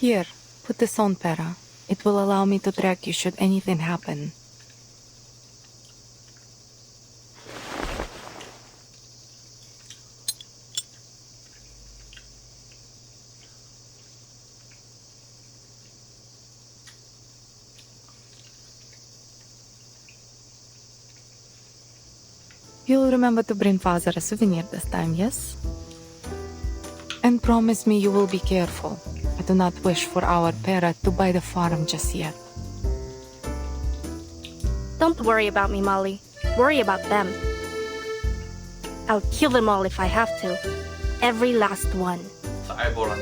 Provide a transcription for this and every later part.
Here, put this on, Pera. It will allow me to track you should anything happen. You'll remember to bring father a souvenir this time, yes? And promise me you will be careful. I do not wish for our Pera to buy the farm just yet. Don't worry about me, Molly. Worry about them. I'll kill them all if I have to. Every last one. Sa eyeball lang.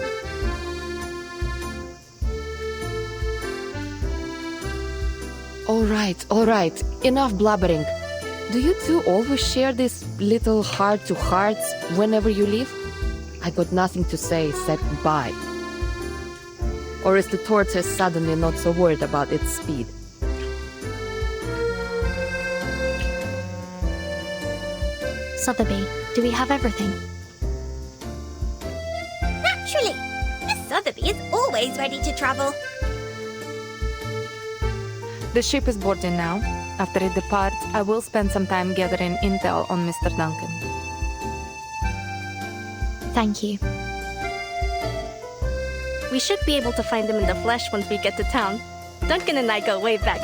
All right. Enough blubbering. Do you two always share these little heart-to-hearts whenever you leave? I got nothing to say except bye. Or is the tortoise suddenly not so worried about its speed? Sotheby, do we have everything? Naturally! Miss Sotheby is always ready to travel. The ship is boarding now. After it departs, I will spend some time gathering intel on Mr. Duncan. Thank you. We should be able to find him in the flesh once we get to town. Duncan and I go way back.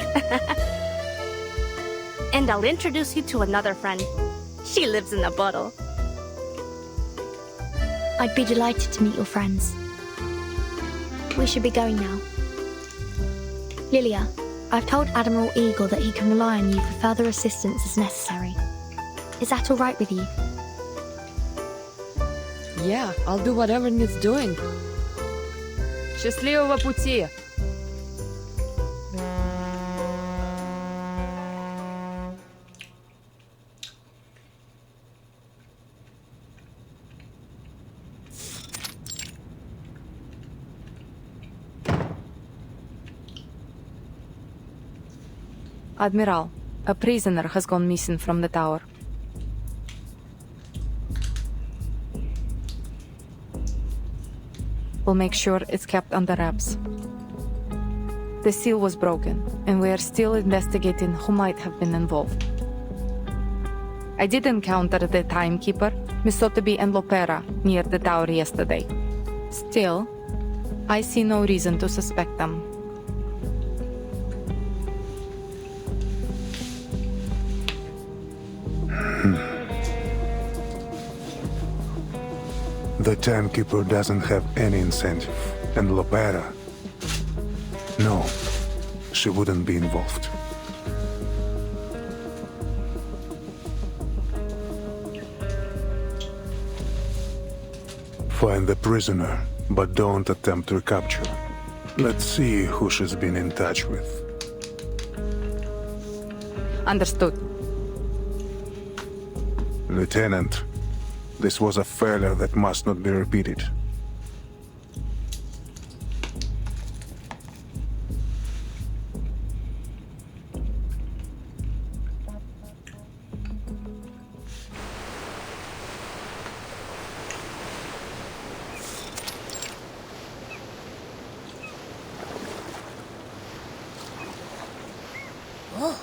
And I'll introduce you to another friend. She lives in a bottle. I'd be delighted to meet your friends. We should be going now. Lilia, I've told Admiral Eagle that he can rely on you for further assistance as necessary. Is that all right with you? Yeah, I'll do whatever needs doing. Счастливого пути! Admiral, a prisoner has gone missing from the tower. We'll make sure it's kept under wraps. The seal was broken, and we are still investigating who might have been involved. I did encounter the timekeeper, Miss Sotheby and Lopera, near the tower yesterday. Still, I see no reason to suspect them. The timekeeper doesn't have any incentive, and Lopera... No, she wouldn't be involved. Find the prisoner, but don't attempt recapture. Let's see who she's been in touch with. Understood. Lieutenant, this was a failure that must not be repeated. Oh,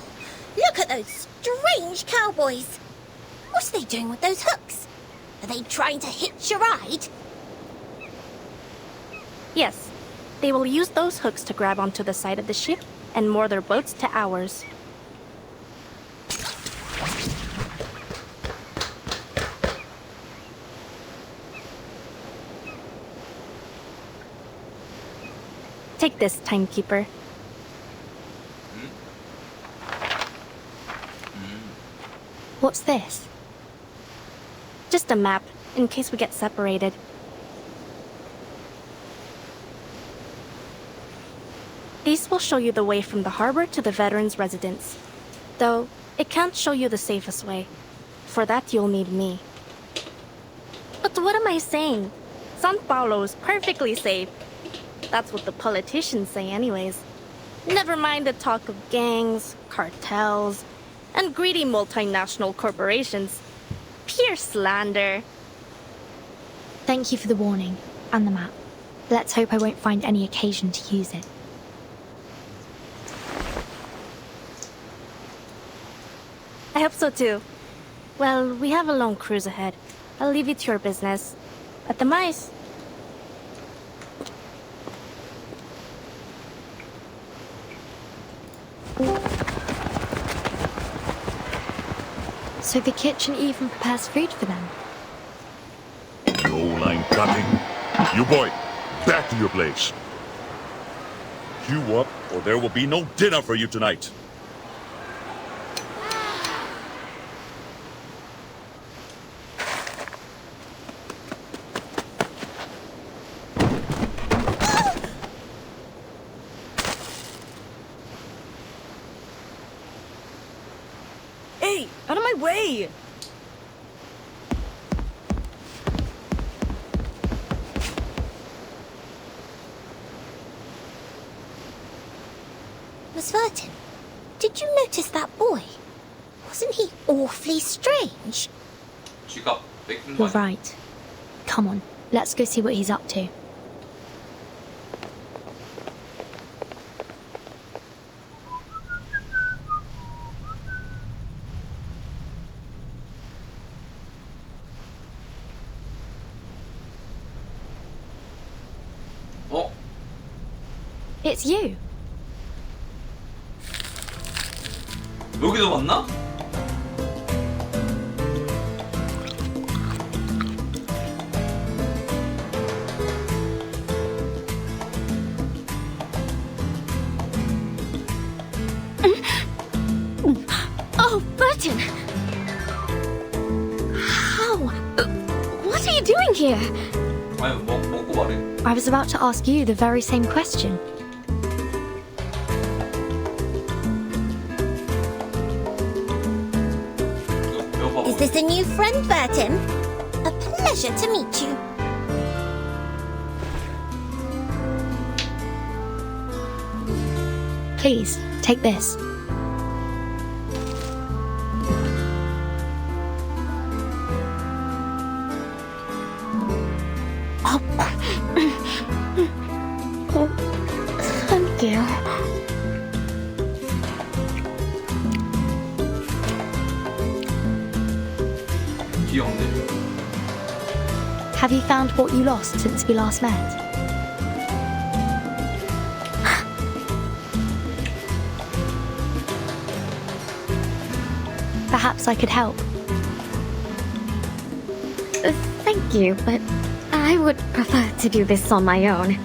look at those strange cowboys. What are they doing with those hooks? Are they trying to hitch a ride? Yes, they will use those hooks to grab onto the side of the ship and moor their boats to ours. Take this, timekeeper. What's this? Just a map, in case we get separated. These will show you the way from the harbor to the veterans' residence. Though, it can't show you the safest way. For that, you'll need me. But what am I saying? San Paulo is perfectly safe. That's what the politicians say anyways. Never mind the talk of gangs, cartels, and greedy multinational corporations. Pure slander. Thank you for the warning and the map. Let's hope I won't find any occasion to use it. I hope so too. Well, we have a long cruise ahead. I'll leave you to your business. At the mice. So the kitchen even prepares food for them. No line cutting. You boy, back to your place. You up, or there will be no dinner for you tonight. Hey, out of my way! Miss Vertin, did you notice that boy? Wasn't he awfully strange? 지갑 뺏긴 거 You're 아니야? right. Come on, let's go see what he's up to. 어? It's you. 여기도 봤나? Oh, Burton! How? What are you doing here? 아니 먹고 말해. I was about to ask you the very same question. 배워봐. Is this a new friend, Vertin? A pleasure to meet you. Please, take this. Thank you. 귀여운데? Have you found what you lost since we last met? Perhaps I could help. Thank you, but I would prefer to do this on my own.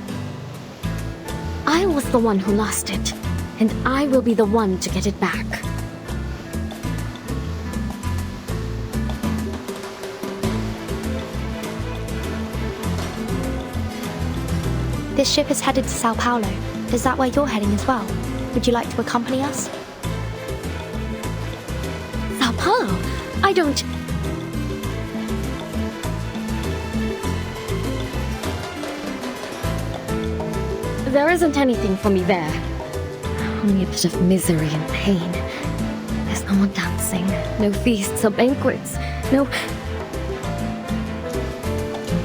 I was the one who lost it, and I will be the one to get it back. This ship is headed to Sao Paulo. Is that where you're heading as well? Would you like to accompany us? Sao Paulo? I don't... There isn't anything for me there. Only a bit of misery and pain. There's no more dancing, no feasts or banquets, no...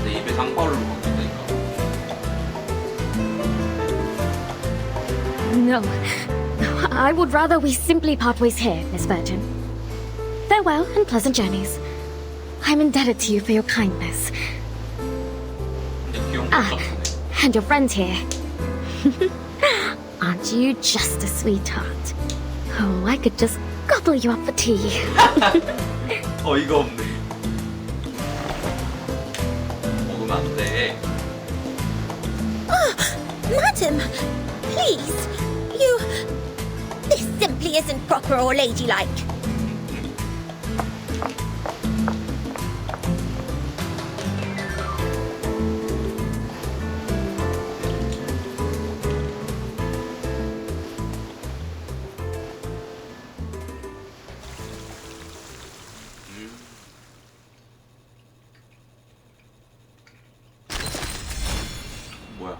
내 입에 상파를 먹었다니까. No. I would rather we simply part ways here, Miss Virgin. Farewell and pleasant journeys. I'm indebted to you for your kindness. 근데 귀여운 거 Ah, 없네. and your friend here. Aren't you just a sweetheart? Oh, I could just gobble you up for tea. 어이가 없네. 먹으면 안 돼. Madam, please, you... This simply isn't proper or ladylike. 뭐야?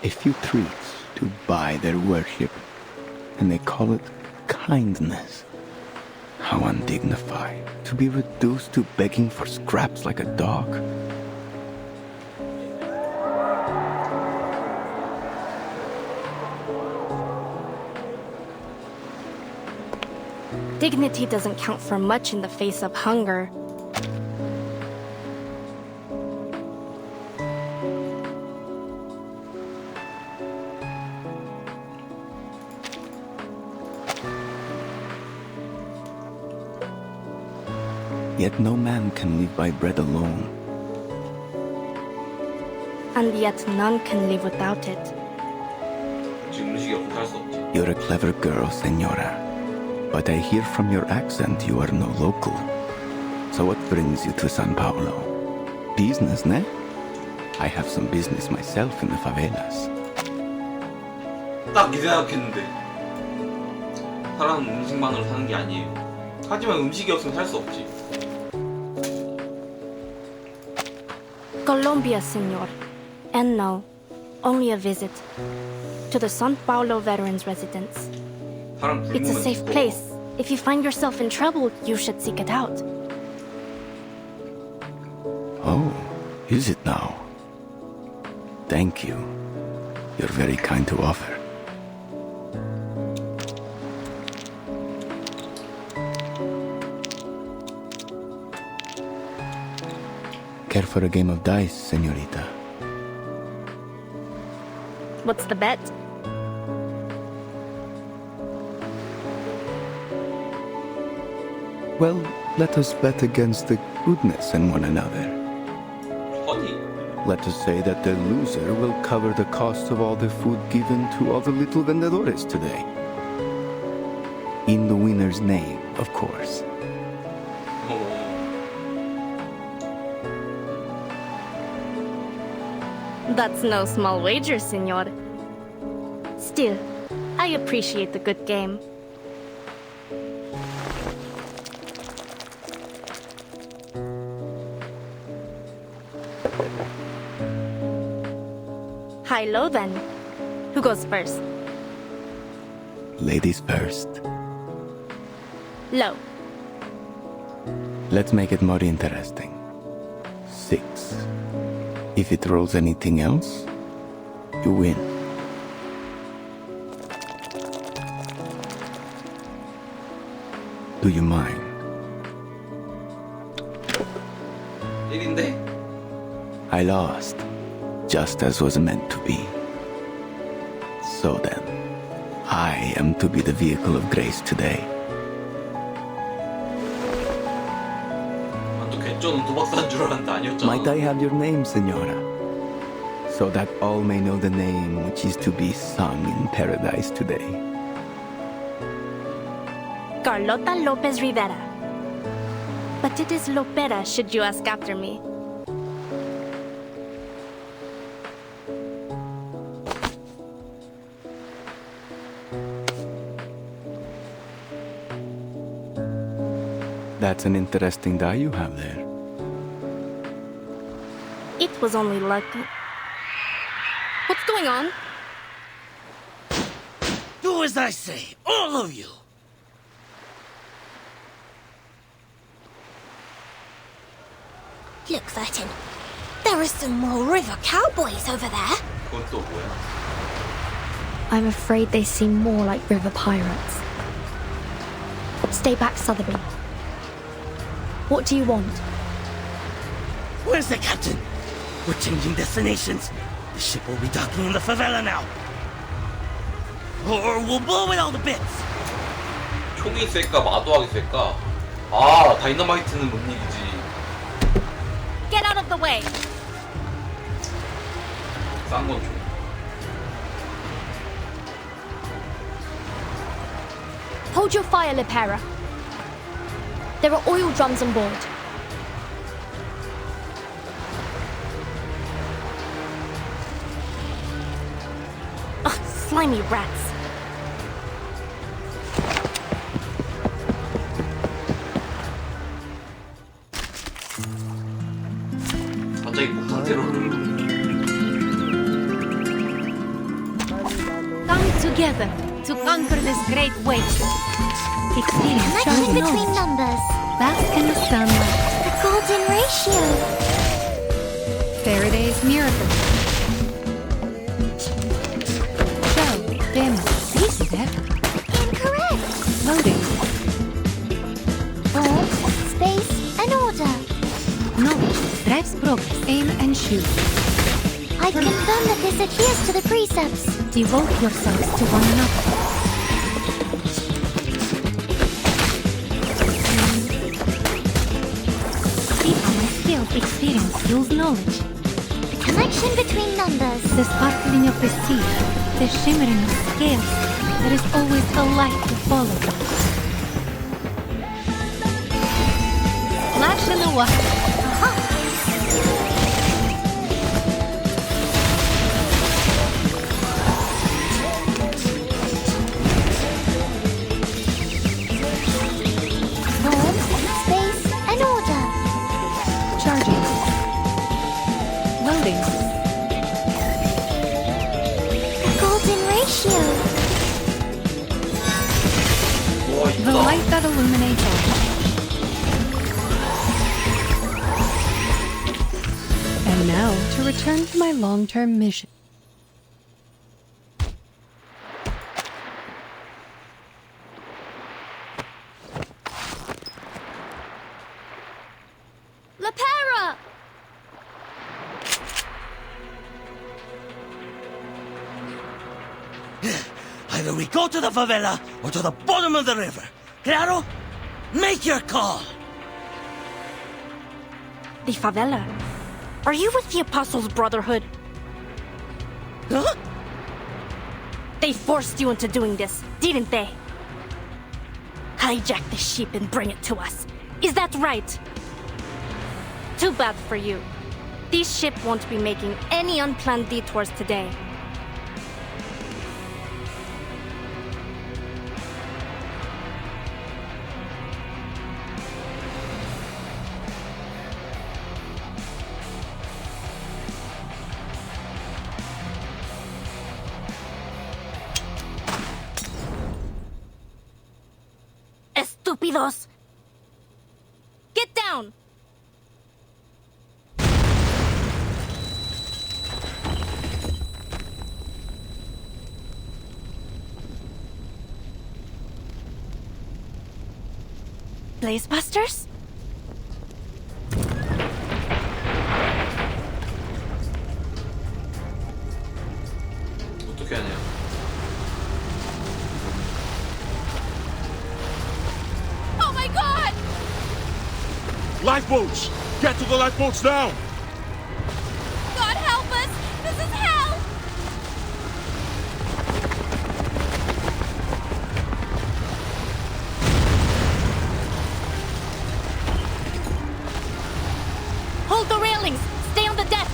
a few treats to buy their worship, and they call it kindness. How undignified to be reduced to begging for scraps like a dog. Dignity doesn't count for much in the face of hunger. Yet no man can live by bread alone. And yet none can live without it. 지금 음식이 없으면 살 수 없지. You're a clever girl, senora. But I hear from your accent you are no local. So what brings you to San Paulo? Business, ne? I have some business myself in the favelas. 딱 이 생각했는데 사람은 음식만으로 사는 게 아니에요. 하지만 음식이 없으면 살 수 없지. Colombia, senor. And no, only a visit to the San Paulo Veterans Residence. 사람 It's a 굶으면 safe 죽어. place. If you find yourself in trouble, you should seek it out. Oh, is it now? Thank you. You're very kind to offer. Care for a game of dice, señorita? What's the bet? Well, let us bet against the goodness in one another. 허니. Let us say that the loser will cover the cost of all the food given to all the little vendedores today. In the winner's name, of course. That's no small wager, senor. Still, I appreciate the good game. High-low then. Who goes first? Ladies first. Low. Let's make it more interesting. 6. If it rolls anything else, you win. Do you mind? 1인데? I lost, just as was meant to be. So then, I am to be the vehicle of grace today. 또 개쩌는 도박사인 줄 알았는데 아니었잖아. Might I have your name, senora? So that all may know the name which is to be sung in paradise today. Carlota Lopez Rivera. But it is Lopera should you ask after me. That's an interesting die you have there. It was only luck. What's going on? Do as I say, all of you! Look, Vertin. There are some more river cowboys over there. 그건 또 뭐야? I'm afraid they seem more like river pirates. Stay back, Sotheby. What do you want? Where's the captain? We're changing destinations. The ship will be docking in the favela now. Or we'll blow it all to bits. 총이 셀까 마도하기 셀까? 아 다이너마이트는 못 이기지. Get out of the way! 싼 건 총. Hold your fire, Lipera. There are oil drums on board. Ugh, slimy rats. 갑자기 폭탄 테러를. together to conquer this great waste. Experience Connection charging between knowledge. numbers. Bask in the sunlight. The golden ratio. Faraday's miracle. Show, demo, easy there. Incorrect. Loading. Form, space, and order. Knowledge drives progress. Aim and shoot. I confirm that this adheres to the precepts. Devote yourselves to one another. See how my skilled experience fuels knowledge. The connection between numbers. The sparkling of the sea, the shimmering of scales. There is always a light to follow. Splash in the water. Form, space, and order. Charging. Loading. The golden ratio. The light that illuminates all. And now to return to my long-term mission. Lepera! Either we go to the favela or to the bottom of the river. Claro? Make your call. The favela. Are you with the Apostles' Brotherhood? Huh? They forced you into doing this, didn't they? Hijack the sheep and bring it to us. Is that right? Too bad for you. These ship won't be making any unplanned detours today. Estúpidos! Get down! Blazebusters? 어떻게 하냐? Oh my god! Lifeboats! Get to the lifeboats now! God help us! This is hell! Hold the railings! Stay on the deck!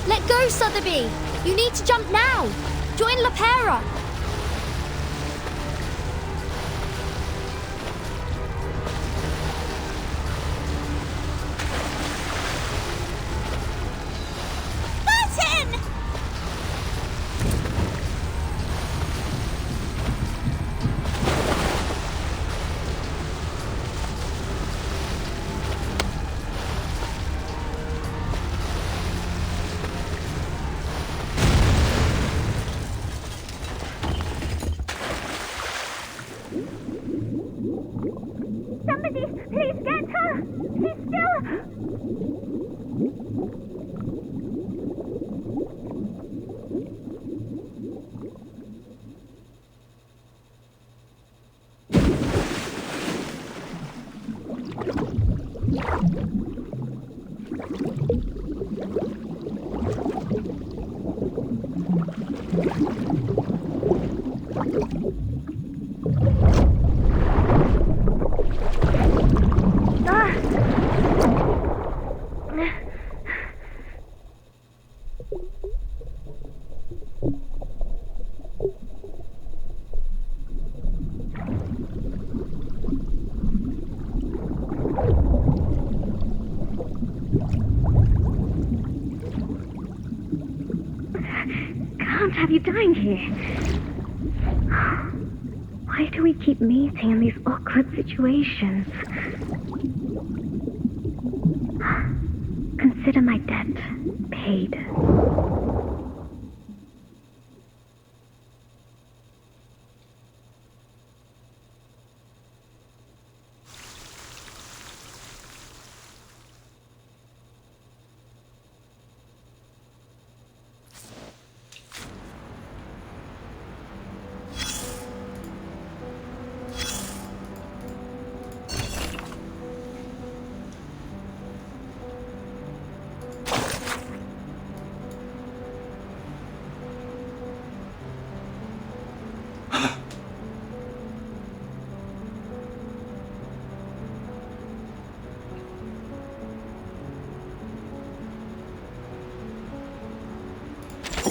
Let go, Sotheby! You need to jump now! Join Lepera! Martin! Somebody, please get her! She's still... have you doing here? Why do we keep meeting in these awkward situations? Consider my debt paid.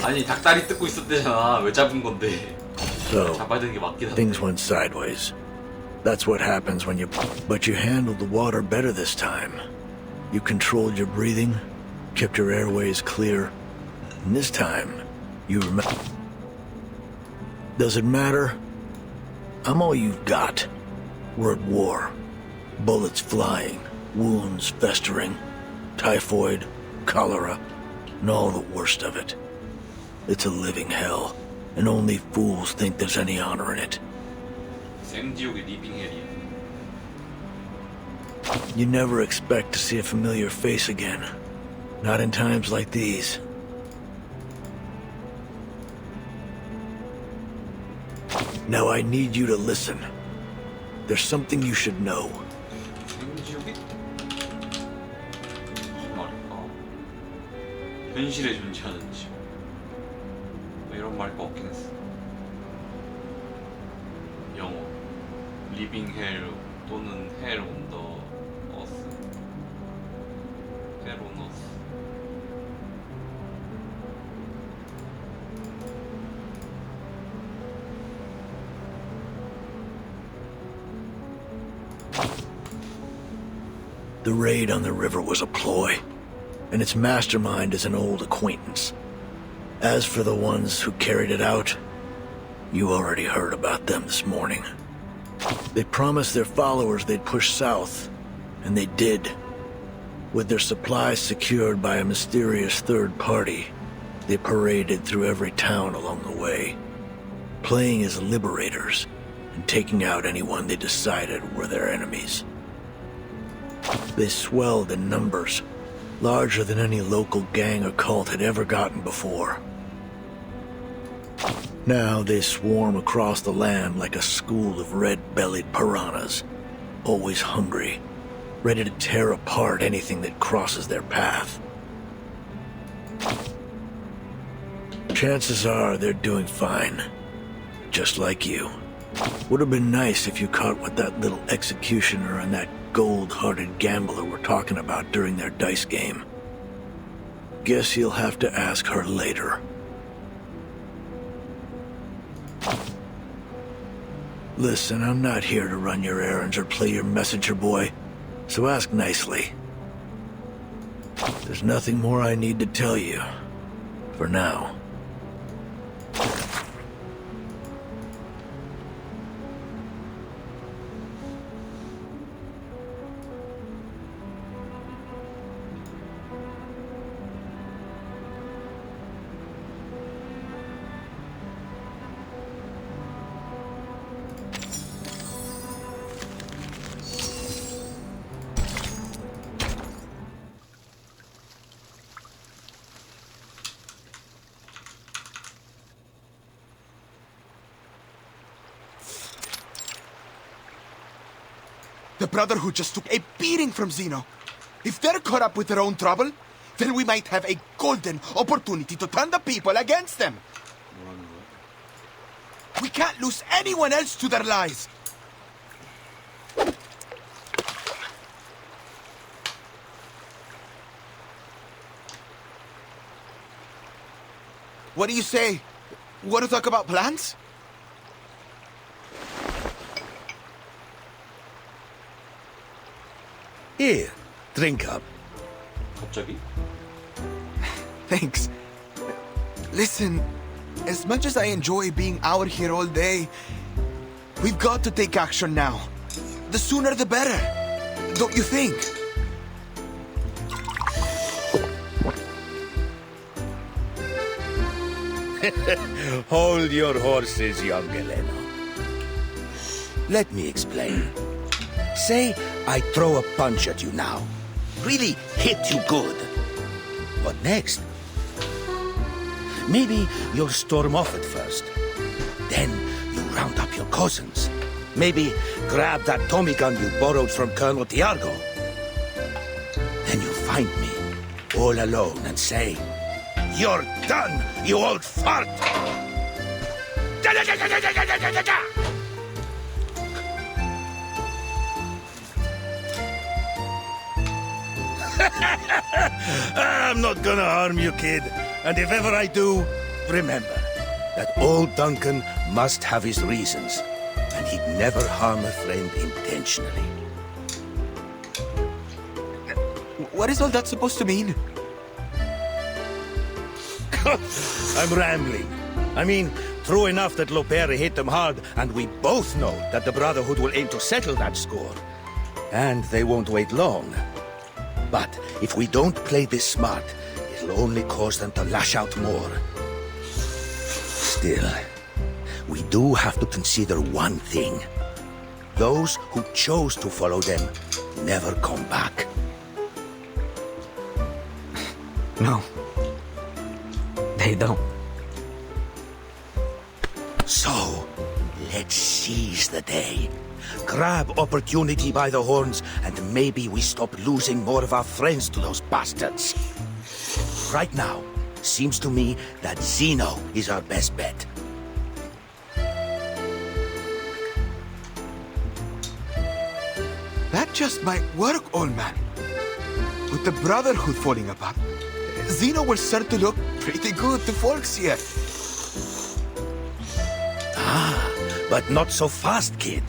아니 닭다리 뜯고 있었대잖아. 왜 잡은 건데? So, 잡아야 되는 게 맞긴 한데. things went sideways. That's what happens when you... But you handled the water better this time. You controlled your breathing, kept your airways clear, and this time, you remember... Does it matter? I'm all you've got. We're at war. Bullets flying, wounds festering, typhoid, cholera, and all the worst of it. It's a living hell, and only fools think there's any honor in it. 생지옥의 리빙헬이야. You never expect to see a familiar face again. Not in times like these. Now I need you to listen. There's something you should know. 생지옥이? 무슨 말일까? 현실에 존재하는 지옥. 뭐 이런 말과 없긴 했어. 영어 리빙 헬 또는 헬 온 더 어스 헬 온 어스. The raid on the river was a ploy, and its mastermind is an old acquaintance. As for the ones who carried it out, you already heard about them this morning. They promised their followers they'd push south, and they did. With their supplies secured by a mysterious third party, they paraded through every town along the way, playing as liberators and taking out anyone they decided were their enemies. They swelled in numbers, larger than any local gang or cult had ever gotten before. Now they swarm across the land like a school of red-bellied piranhas, always hungry, ready to tear apart anything that crosses their path. Chances are they're doing fine, just like you. Would have been nice if you caught what that little executioner and that gold-hearted gambler were talking about during their dice game. Guess you'll have to ask her later. Listen, I'm not here to run your errands or play your messenger boy, so ask nicely. There's nothing more I need to tell you, for now. The Brotherhood just took a beating from Xeno. If they're caught up with their own trouble, then we might have a golden opportunity to turn the people against them. We can't lose anyone else to their lies. What do you say? Want to talk about plans? Here, drink up. 갑자기? Thanks. Listen, as much as I enjoy being out here all day, we've got to take action now. The sooner the better. Don't you think? Hold your horses, young Galeno. Let me explain. Say I throw a punch at you now. Really hit you good. What next? Maybe you'll storm off at first. Then you round up your cousins. Maybe grab that Tommy gun you borrowed from Colonel Tiargo. Then you find me, all alone, and say, "You're done, you old fart!" I'm not gonna harm you, kid. And if ever I do, remember that old Duncan must have his reasons, and he'd never harm a friend intentionally. What is all that supposed to mean? I'm rambling. I mean, true enough that Lopera hit them hard, and we both know that the Brotherhood will aim to settle that score. And they won't wait long. But if we don't play this smart, it'll only cause them to lash out more. Still, we do have to consider one thing. Those who chose to follow them never come back. No. They don't. So, let's seize the day. Grab opportunity by the horns, and maybe we stop losing more of our friends to those bastards. Right now, seems to me that Zeno is our best bet. That just might work, old man. With the Brotherhood falling apart, Zeno will start to look pretty good to folks here. Ah, but not so fast, kid.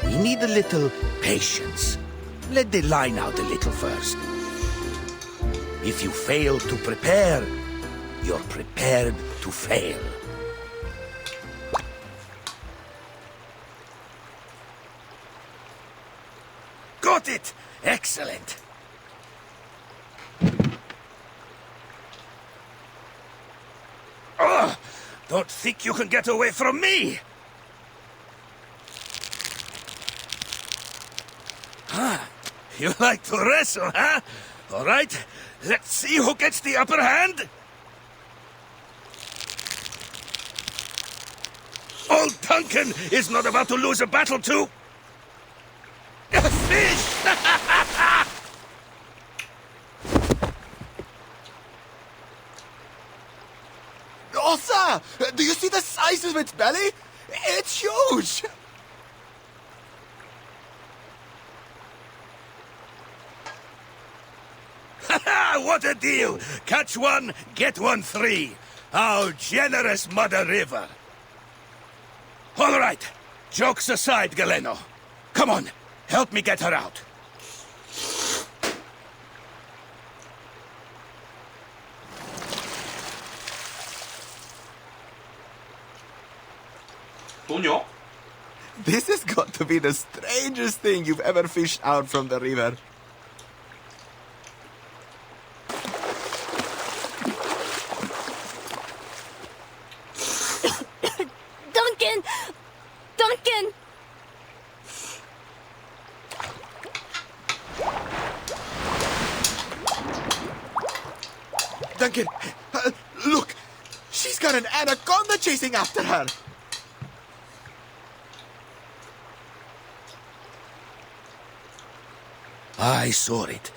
We need a little patience. Let the line out a little first. If you fail to prepare, you're prepared to fail. Got it! Excellent! Oh, don't think you can get away from me! Ah, you like to wrestle, huh? All right, let's see who gets the upper hand. Old Duncan is not about to lose a battle to a fish! Oh, sir! Do you see the size of its belly? It's huge! What a deal! Catch one, get one free. How generous, Mother River. All right, jokes aside, Galeno. Come on, help me get her out. 돈요? This has got to be the strangest thing you've ever fished out from the river. Duncan! Duncan! Duncan, look! She's got an anaconda chasing after her! I saw it.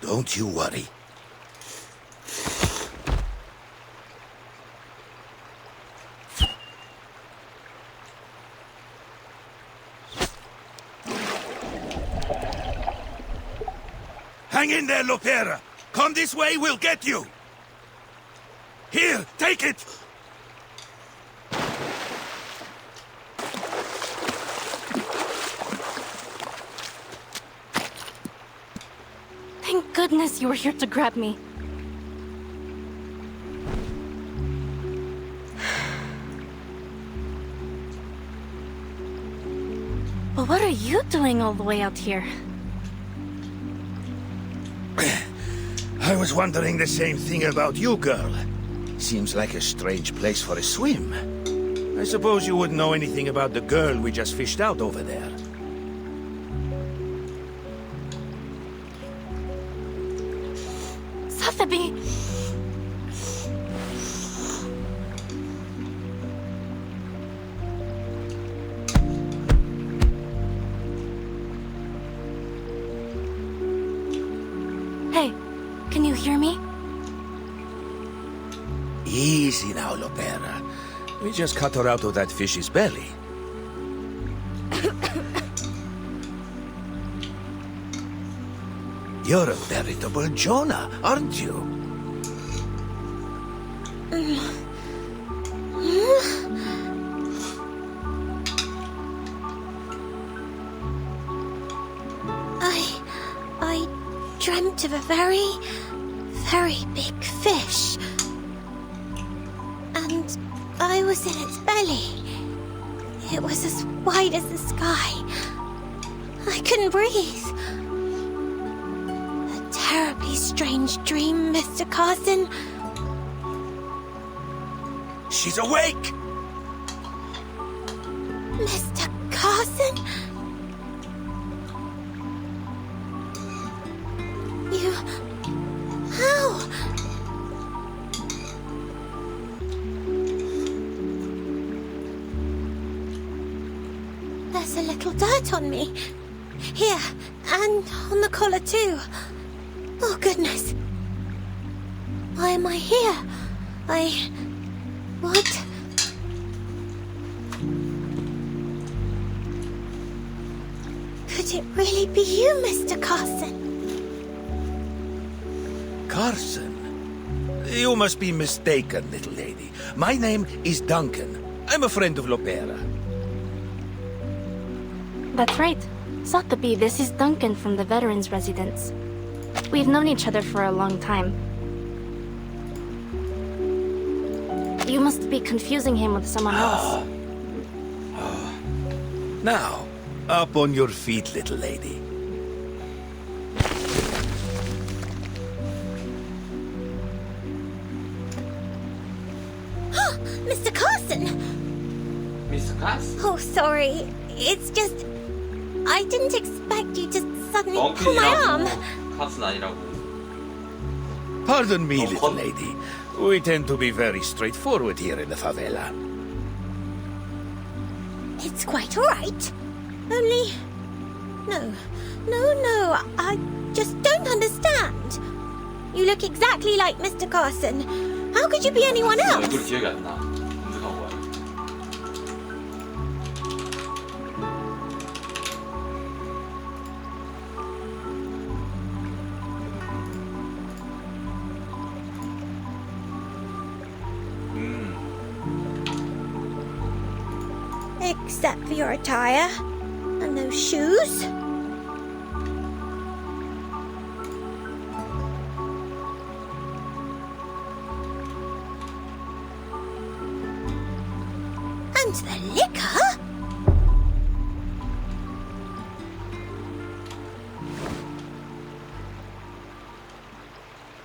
Don't you worry. Hang in there, Lopera. Come this way, we'll get you. Here, take it. Thank goodness you were here to grab me. What are you doing all the way out here? I was wondering the same thing about you, girl. Seems like a strange place for a swim. I suppose you wouldn't know anything about the girl we just fished out over there. Sotheby! Hey, can you hear me? Easy now, Lopera. We just cut her out of that fish's belly. You're a veritable Jonah, aren't you? I dreamt of a very, very big fish. And I was in its belly. It was as wide as the sky. I couldn't breathe. A terribly strange dream, Mr. Carson. She's awake! Mr. Carson? You... How? There's a little dirt on me. Here, and on the collar too. Oh, goodness. Why am I here? What? Could it really be you, Mr. Carson? Carson? You must be mistaken, little lady. My name is Duncan. I'm a friend of Lopera. That's right. Sotheby, this is Duncan from the Veterans Residence. We've known each other for a long time. You must be confusing him with someone else. Now, up on your feet, little lady. Mr. Carson! Mr. Carson? Oh, sorry. It's just... I didn't expect you to suddenly pull my arm. 카슨 아니라고. Pardon me, little lady. We tend to be very straightforward here in the favela. It's quite all right. Only... No, I just don't understand. You look exactly like Mr. Carson. How could you be anyone else? 얼굴 기억이 안 나. 검색한 거야. Except for your attire and those shoes. And the liquor?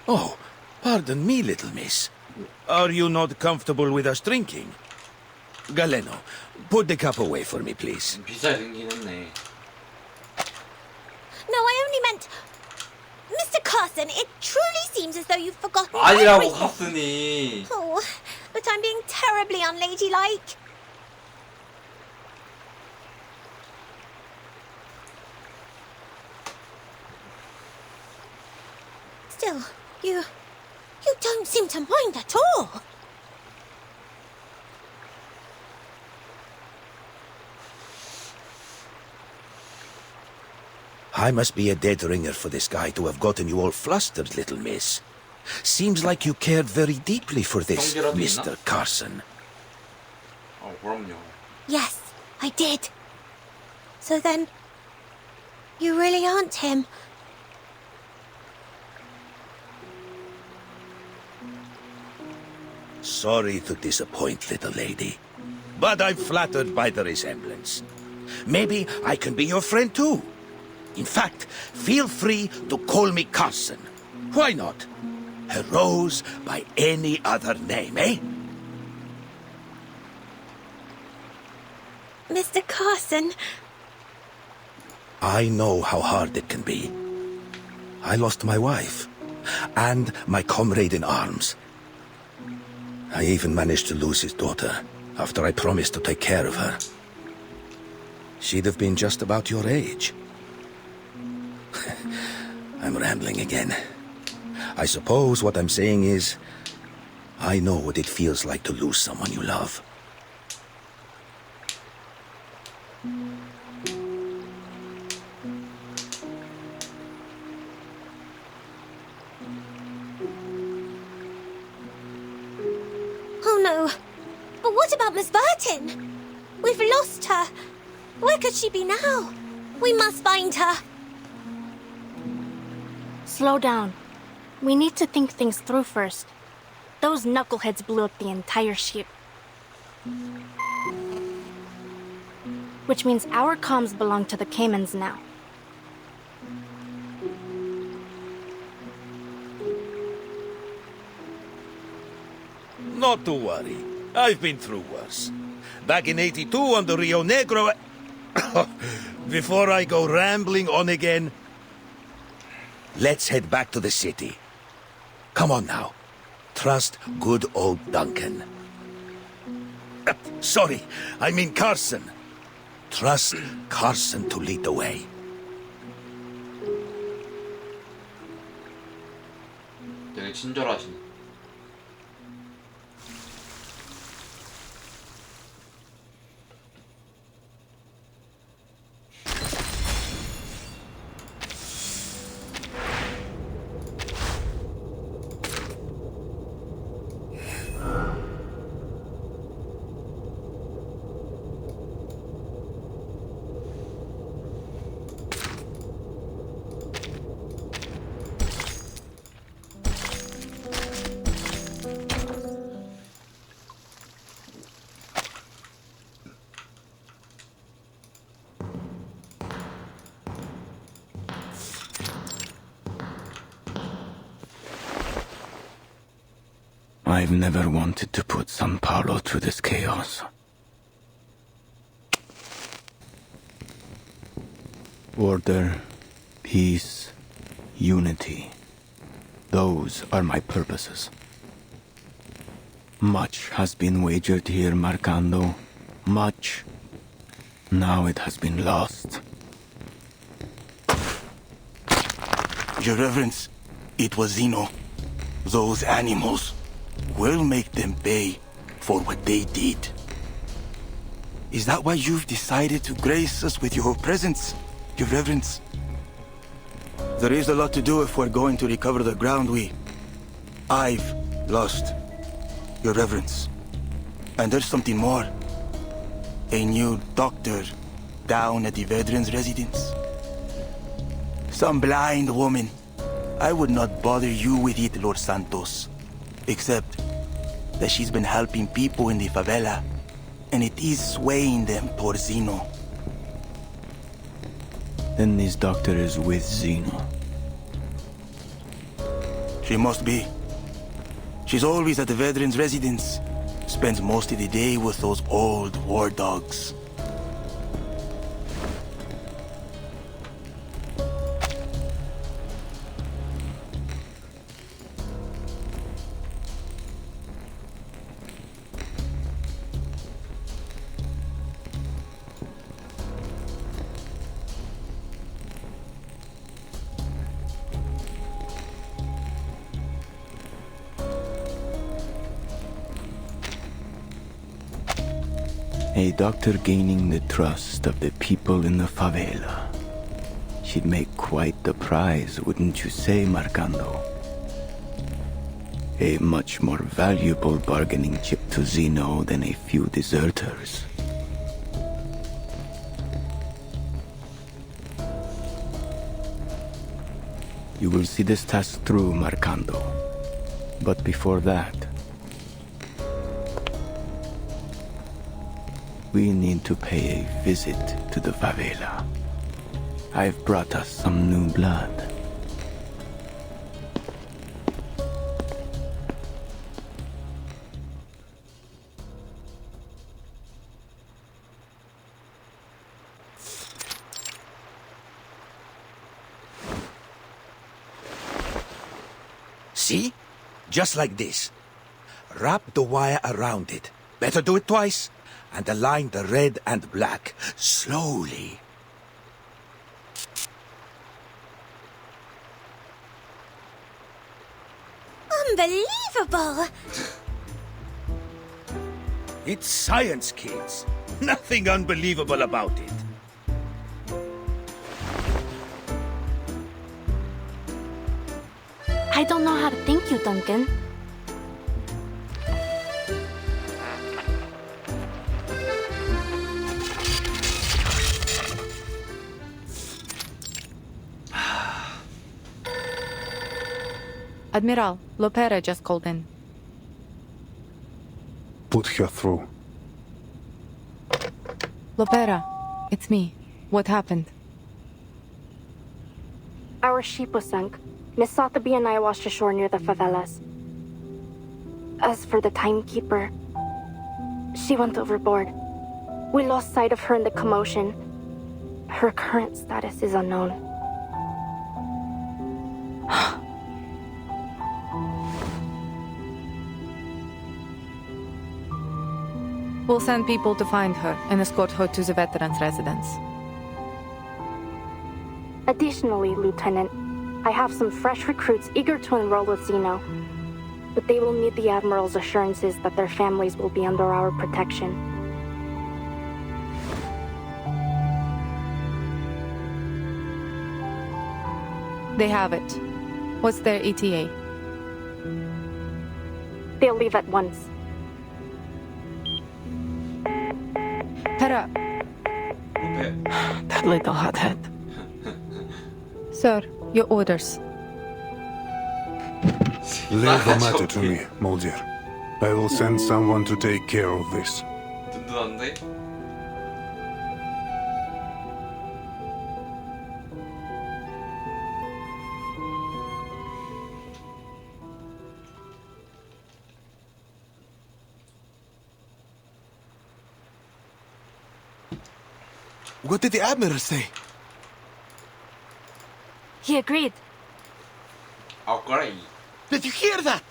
Oh, pardon me, little miss. Are you not comfortable with us drinking? Galeno, put the cup away for me, please. 비싸게 생긴 했네. No, I only meant... Mr. Carson, it truly seems as though you've forgotten 아니라고 everything. 카슨이. Oh, but I'm being terribly unladylike. Still, you don't seem to mind at all. I must be a dead ringer for this guy to have gotten you all flustered, little miss. Seems like you cared very deeply for this, 성질라도 Mr. 있나? Carson. 그럼요. Yes, I did. So then, you really aren't him. Sorry to disappoint, little lady, but I'm flattered by the resemblance. Maybe I can be your friend too. In fact, feel free to call me Carson. Why not? A rose by any other name, eh? Mr. Carson. I know how hard it can be. I lost my wife, and my comrade in arms. I even managed to lose his daughter, after I promised to take care of her. She'd have been just about your age. I'm rambling again. I suppose what I'm saying is, I know what it feels like to lose someone you love. Oh no. But what about Miss Burton? We've lost her. Where could she be now? We must find her. Slow down. We need to think things through first. Those knuckleheads blew up the entire ship. Which means our comms belong to the Caymans now. Not to worry. I've been through worse. Back in '82 on the Rio Negro... Before I go rambling on again, let's head back to the city. Come on now. Trust good old Duncan. Sorry, I mean Carson. Trust Carson to lead the way. 되게 친절하시네. I've never wanted to put San Paulo through this chaos. Order, peace, unity. Those are my purposes. Much has been wagered here, Marcando. Much. Now it has been lost. Your Reverence, it was Zeno. Those animals. We'll make them pay for what they did. Is that why you've decided to grace us with your presence, Your Reverence? There is a lot to do if we're going to recover the ground I've lost, Your Reverence. And there's something more. A new doctor down at the veterans' residence. Some blind woman. I would not bother you with it, Lord Santos. Except that she's been helping people in the favela, and it is swaying them towards Zeno. Then this doctor is with Zeno. She must be. She's always at the veterans' residence. Spends most of the day with those old war dogs. A doctor gaining the trust of the people in the favela. She'd make quite the prize, wouldn't you say, Marcando? A much more valuable bargaining chip to Zeno than a few deserters. You will see this task through, Marcando. But before that, we need to pay a visit to the favela. I've brought us some new blood. See? Just like this. Wrap the wire around it. Better do it twice. And align the red and black. Slowly. Unbelievable! It's science, kids. Nothing unbelievable about it. I don't know how to thank you, Duncan. Admiral, Lopera just called in. Put her through. Lopera, it's me. What happened? Our ship was sunk. Miss Sotheby and I washed ashore near the favelas. As for the timekeeper, she went overboard. We lost sight of her in the commotion. Her current status is unknown. We'll send people to find her and escort her to the veterans' residence. Additionally, Lieutenant, I have some fresh recruits eager to enroll with Zeno. But they will need the Admiral's assurances that their families will be under our protection. They have it. What's their ETA? They'll leave at once. Hera! That little hothead. Sir, your orders. Leave the matter to me, Mulder. I will send someone to take care of this. 든든한데? What did the Admiral say? He agreed. Oh, great. Did you hear that?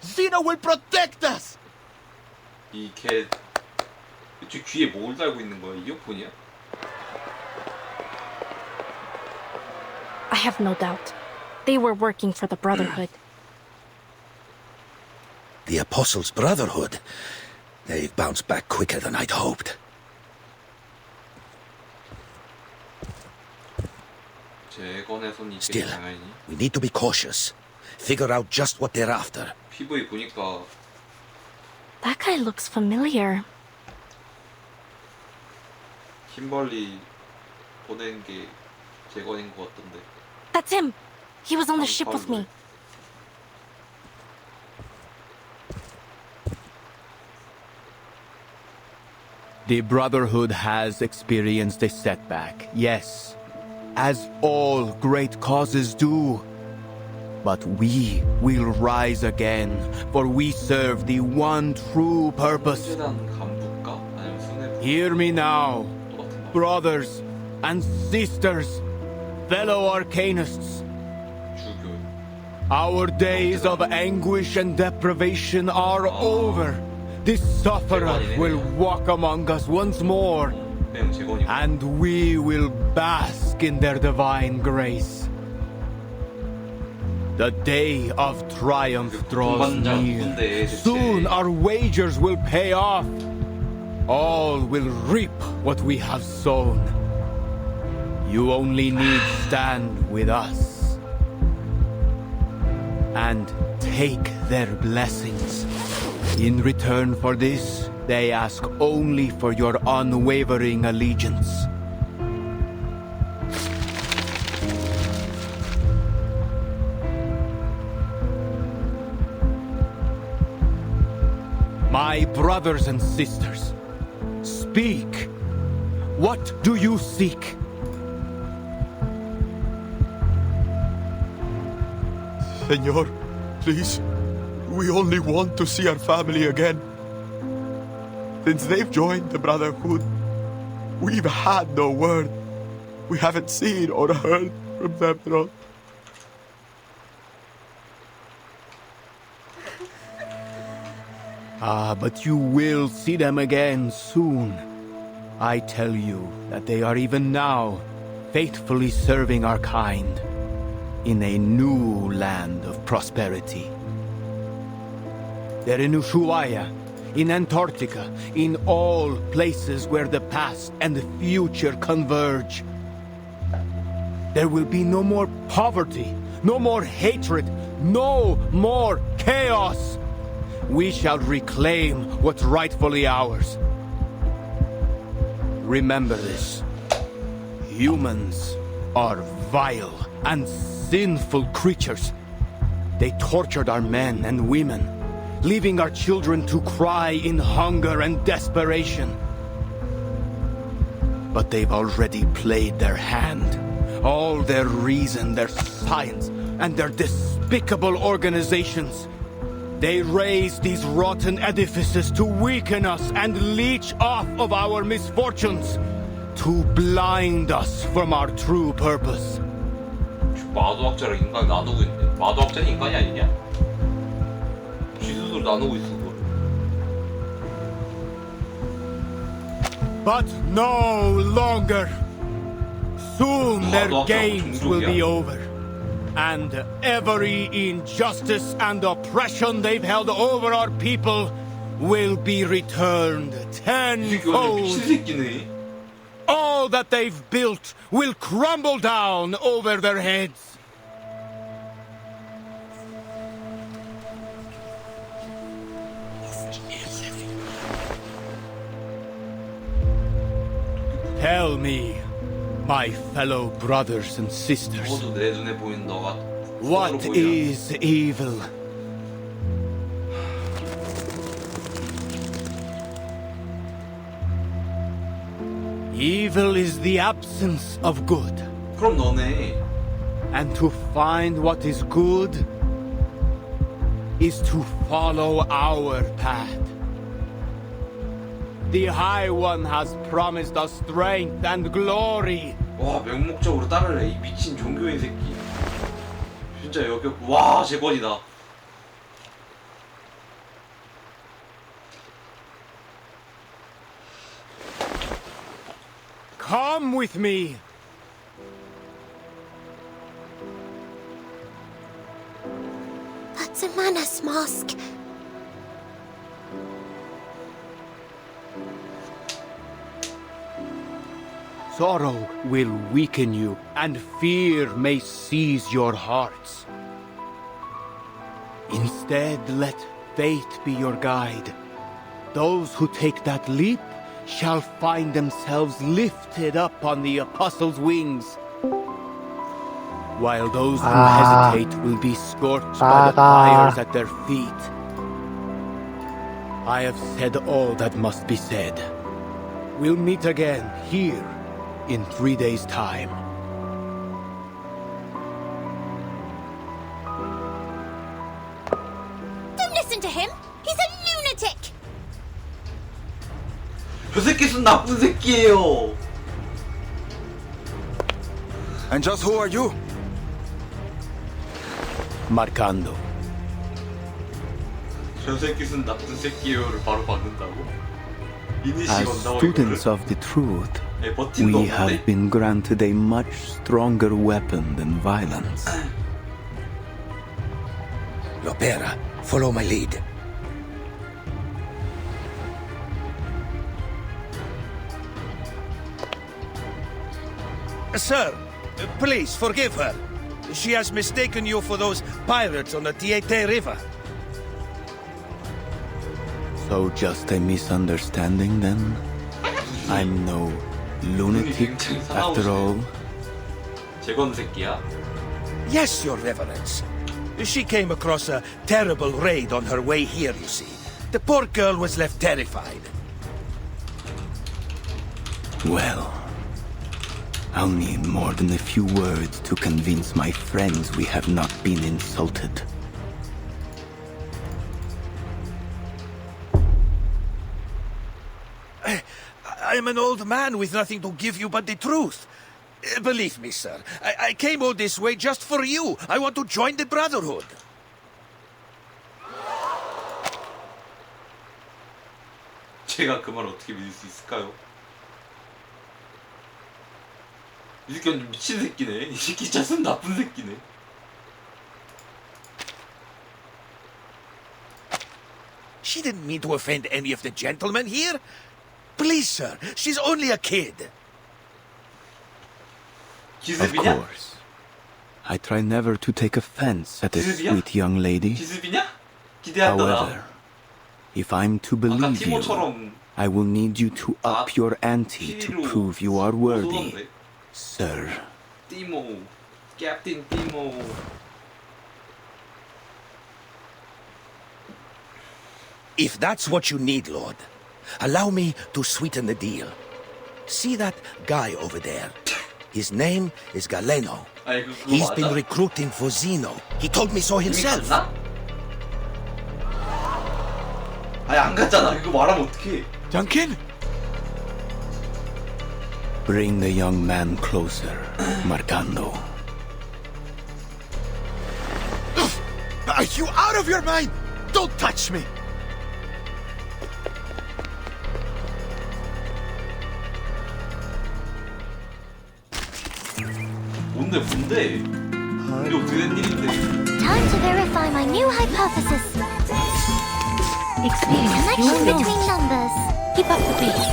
Zeno will protect us! 이 걔... 대체 귀에 뭘 달고 있는 거야? 이어폰이야? I have no doubt. They were working for the Brotherhood. The Apostles' Brotherhood. They've bounced back quicker than I'd hoped. 재건의 손이 Still, 당연히. we need to be cautious. Figure out just what they're after. PV 보니까 That guy looks familiar. 킴벌리 보낸 게 재건인 것 같던데. That's him! He was on the ship with me. The Brotherhood has experienced a setback, yes, as all great causes do. But we will rise again, for we serve the one true purpose. Hear me now, brothers and sisters, fellow arcanists. Our days of anguish and deprivation are over. This sufferer will walk among us once more, and we will bask in their divine grace. The day of triumph draws near. Soon our wagers will pay off. All will reap what we have sown. You only need stand with us and take their blessings. In return for this, they ask only for your unwavering allegiance. My brothers and sisters, speak. What do you seek? Senor, please. We only want to see our family again. Since they've joined the Brotherhood, we've had no word. We haven't seen or heard from them at all. Ah, but you will see them again soon. I tell you that they are even now faithfully serving our kind in a new land of prosperity. They're in Ushuaia, in Antarctica, in all places where the past and the future converge. There will be no more poverty, no more hatred, no more chaos. We shall reclaim what's rightfully ours. Remember this. Humans are vile and sinful creatures. They tortured our men and women, leaving our children to cry in hunger and desperation. But they've already played their hand. All their reason, their science, and their despicable organizations. They raise these rotten edifices to weaken us and leech off of our misfortunes, to blind us from our true purpose. 마도학자랑 인간이 나누고 있는데 마도학자는 인간이 아니냐? 지 스스로 나누고 있어 그걸. But no longer. Soon their games will be over. And every injustice and oppression they've held over our people will be returned tenfold. All that they've built will crumble down over their heads. Tell me, my fellow brothers and sisters, what is evil? Evil is the absence of good. 그럼 너네. And to find what is good is to follow our path. The High One has promised us strength and glory. 와, 명목적으로 따르래. 이 미친 종교인 새끼. 진짜 역겹고. 와, 재벌이다. Come with me. That's a Manus mask. Sorrow will weaken you, and fear may seize your hearts. Instead, let faith be your guide. Those who take that leap shall find themselves lifted up on the Apostles' wings, while those who hesitate will be scorched by the fires at their feet. I have said all that must be said. We'll meet again here in 3 days' time. Don't listen to him! He's a lunatic! 저 새끼는 나쁜 새끼예요. And just who are you? Marcando. 저 새끼는 나쁜 새끼예요를 바로 받는다고? As students of the truth, we have been granted a much stronger weapon than violence. Lopera, follow my lead. Sir, please forgive her. She has mistaken you for those pirates on the Tiete River. So just a misunderstanding then? I'm no lunatic after all? 재건 새끼야? Yes, Your Reverence. She came across a terrible raid on her way here, you see. The poor girl was left terrified. Well, I'll need more than a few words to convince my friends we have not been insulted. I'm an old man with nothing to give you but the truth. Believe me, sir, I came all this way just for you. I want to join the Brotherhood. 제가 그 말 어떻게 믿을 수 있을까요? 이 새끼 완전 미친 새끼네. 이 새끼 자슴 나쁜 새끼네. She didn't mean to offend any of the gentlemen here. Please, sir, she's only a kid. Of course. I try never to take offense at a sweet young lady. However, if I'm to believe you, I will need you to up your ante to prove you are worthy, sir. 띠모, 캡틴 띠모. If that's what you need, Lord, allow me to sweeten the deal. See that guy over there? His name is Galeno. He's been recruiting for Zeno. He told me so himself. 아니 안 갔잖아. 그거 말하면 어떡해? Duncan? Bring the young man closer, Marcando. Are you out of your mind? Don't touch me! 뭔데? 이게 어떻게 된 일인데? Time to verify my new hypothesis. Experience Connection your between knowledge. numbers. Keep up the pace.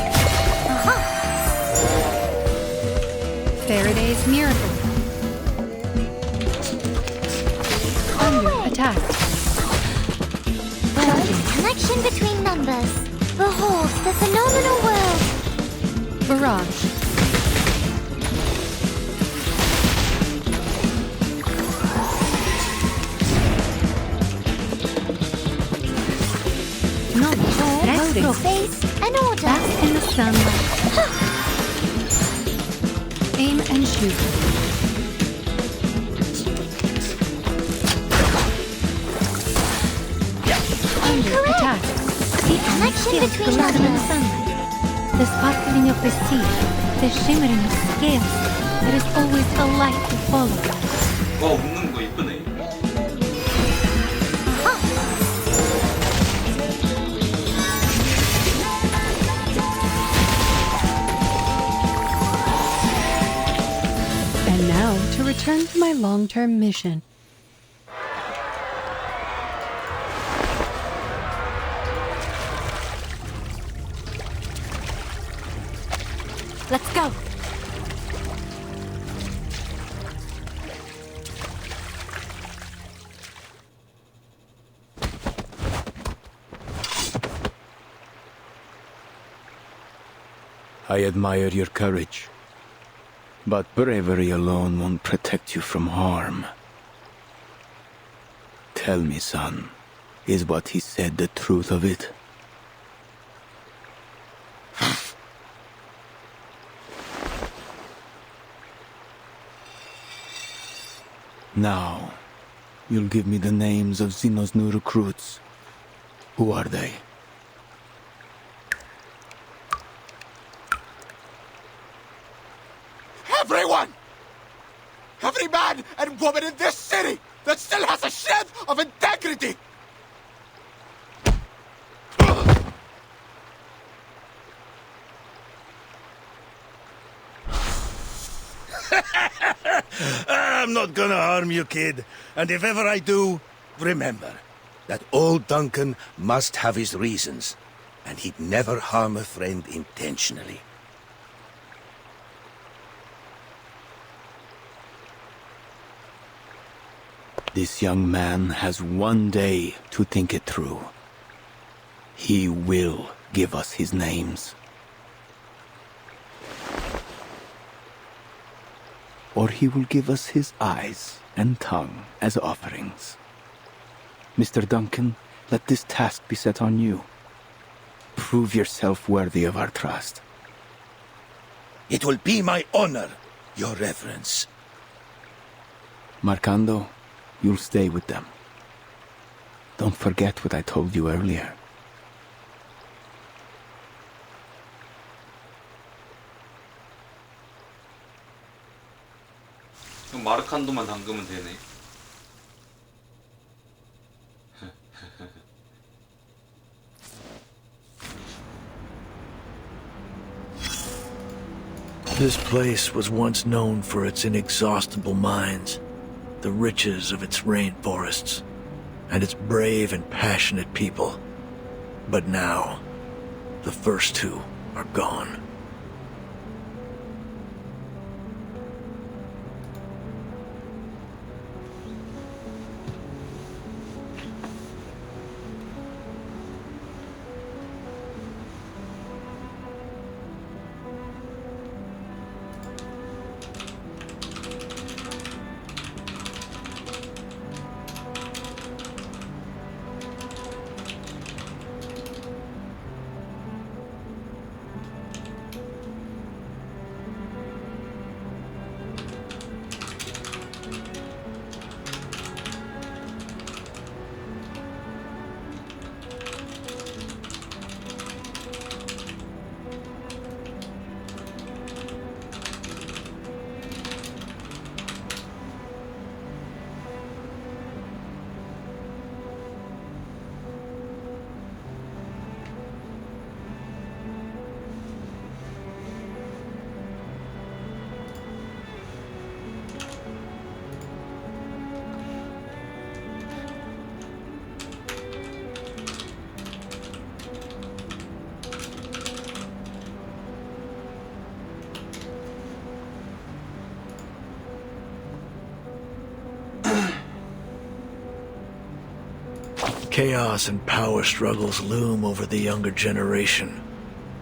Faraday's miracle. Under attack. Connection between numbers. Behold the phenomenal world. Barrage. Space and order. Bask in the sunlight. Aim and shoot. Under attack. The Connection between glisten in the numbers. sunlight. The sparkling of the sea. The shimmering of scales. There is always a light to follow. 와 웃는 거 이쁘네. And now to return to my long-term mission. Let's go. I admire your courage. But bravery alone won't protect you from harm. Tell me, son, is what he said the truth of it? Now, you'll give me the names of Zeno's new recruits. Who are they? Everyone! Every man and woman in this city that still has a shred of integrity! I'm not gonna harm you, kid. And if ever I do, remember that old Duncan must have his reasons, and he'd never harm a friend intentionally. This young man has one day to think it through. He will give us his names. Or he will give us his eyes and tongue as offerings. Mr. Duncan, let this task be set on you. Prove yourself worthy of our trust. It will be my honor, Your Reverence. Marcando, you'll stay with them. Don't forget what I told you earlier. 그럼 마르칸도만 담그면 되네. This place was once known for its inexhaustible mines, the riches of its rainforests, and its brave and passionate people. But now, the first two are gone. Chaos and power struggles loom over the younger generation,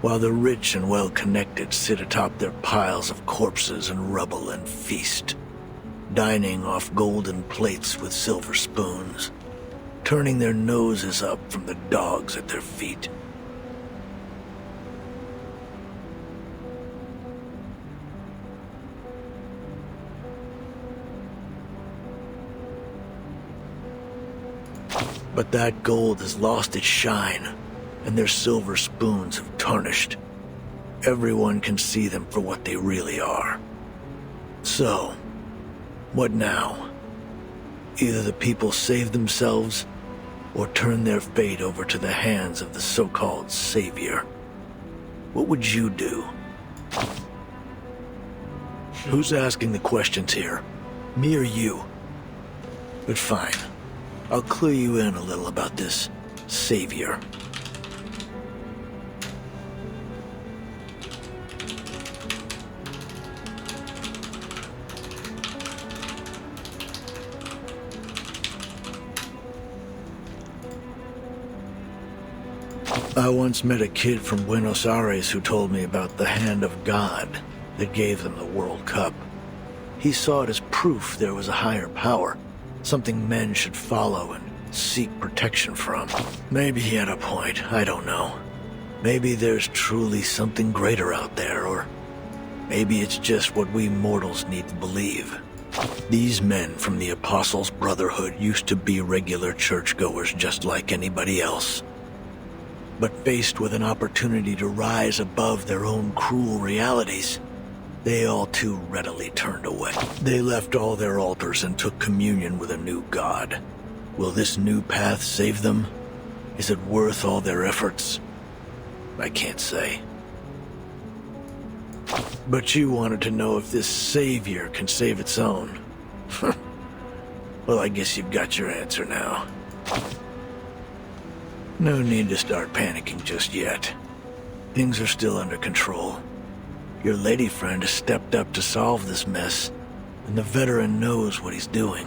while the rich and well-connected sit atop their piles of corpses and rubble and feast, dining off golden plates with silver spoons, turning their noses up from the dogs at their feet. But that gold has lost its shine, and their silver spoons have tarnished. Everyone can see them for what they really are. So, what now? Either the people save themselves, or turn their fate over to the hands of the so-called savior. What would you do? Who's asking the questions here? Me or you? But fine. I'll clue you in a little about this savior. I once met a kid from Buenos Aires who told me about the hand of God that gave them the World Cup. He saw it as proof there was a higher power, something men should follow and seek protection from. Maybe he had a point, I don't know. Maybe there's truly something greater out there, or maybe it's just what we mortals need to believe. These men from the Apostles' Brotherhood used to be regular churchgoers just like anybody else. But faced with an opportunity to rise above their own cruel realities, they all too readily turned away. They left all their altars and took communion with a new god. Will this new path save them? Is it worth all their efforts? I can't say. But you wanted to know if this savior can save its own. Well, I guess you've got your answer now. No need to start panicking just yet. Things are still under control. Your lady friend has stepped up to solve this mess, and the veteran knows what he's doing.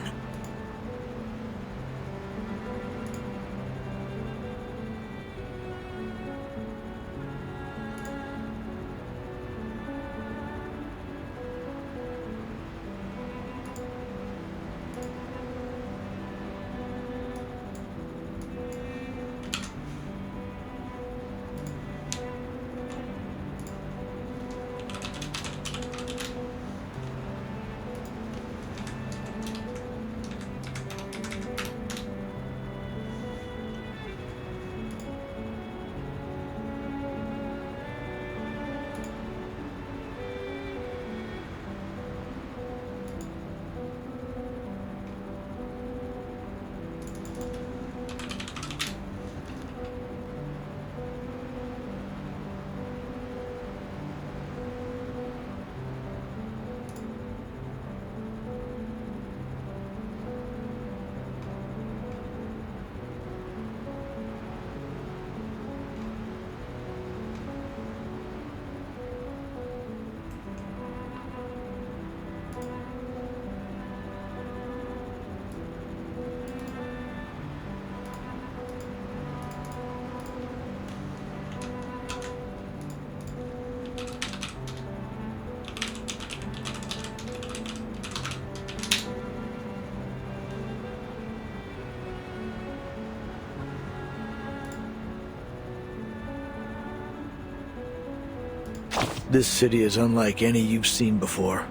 This city is unlike any you've seen before.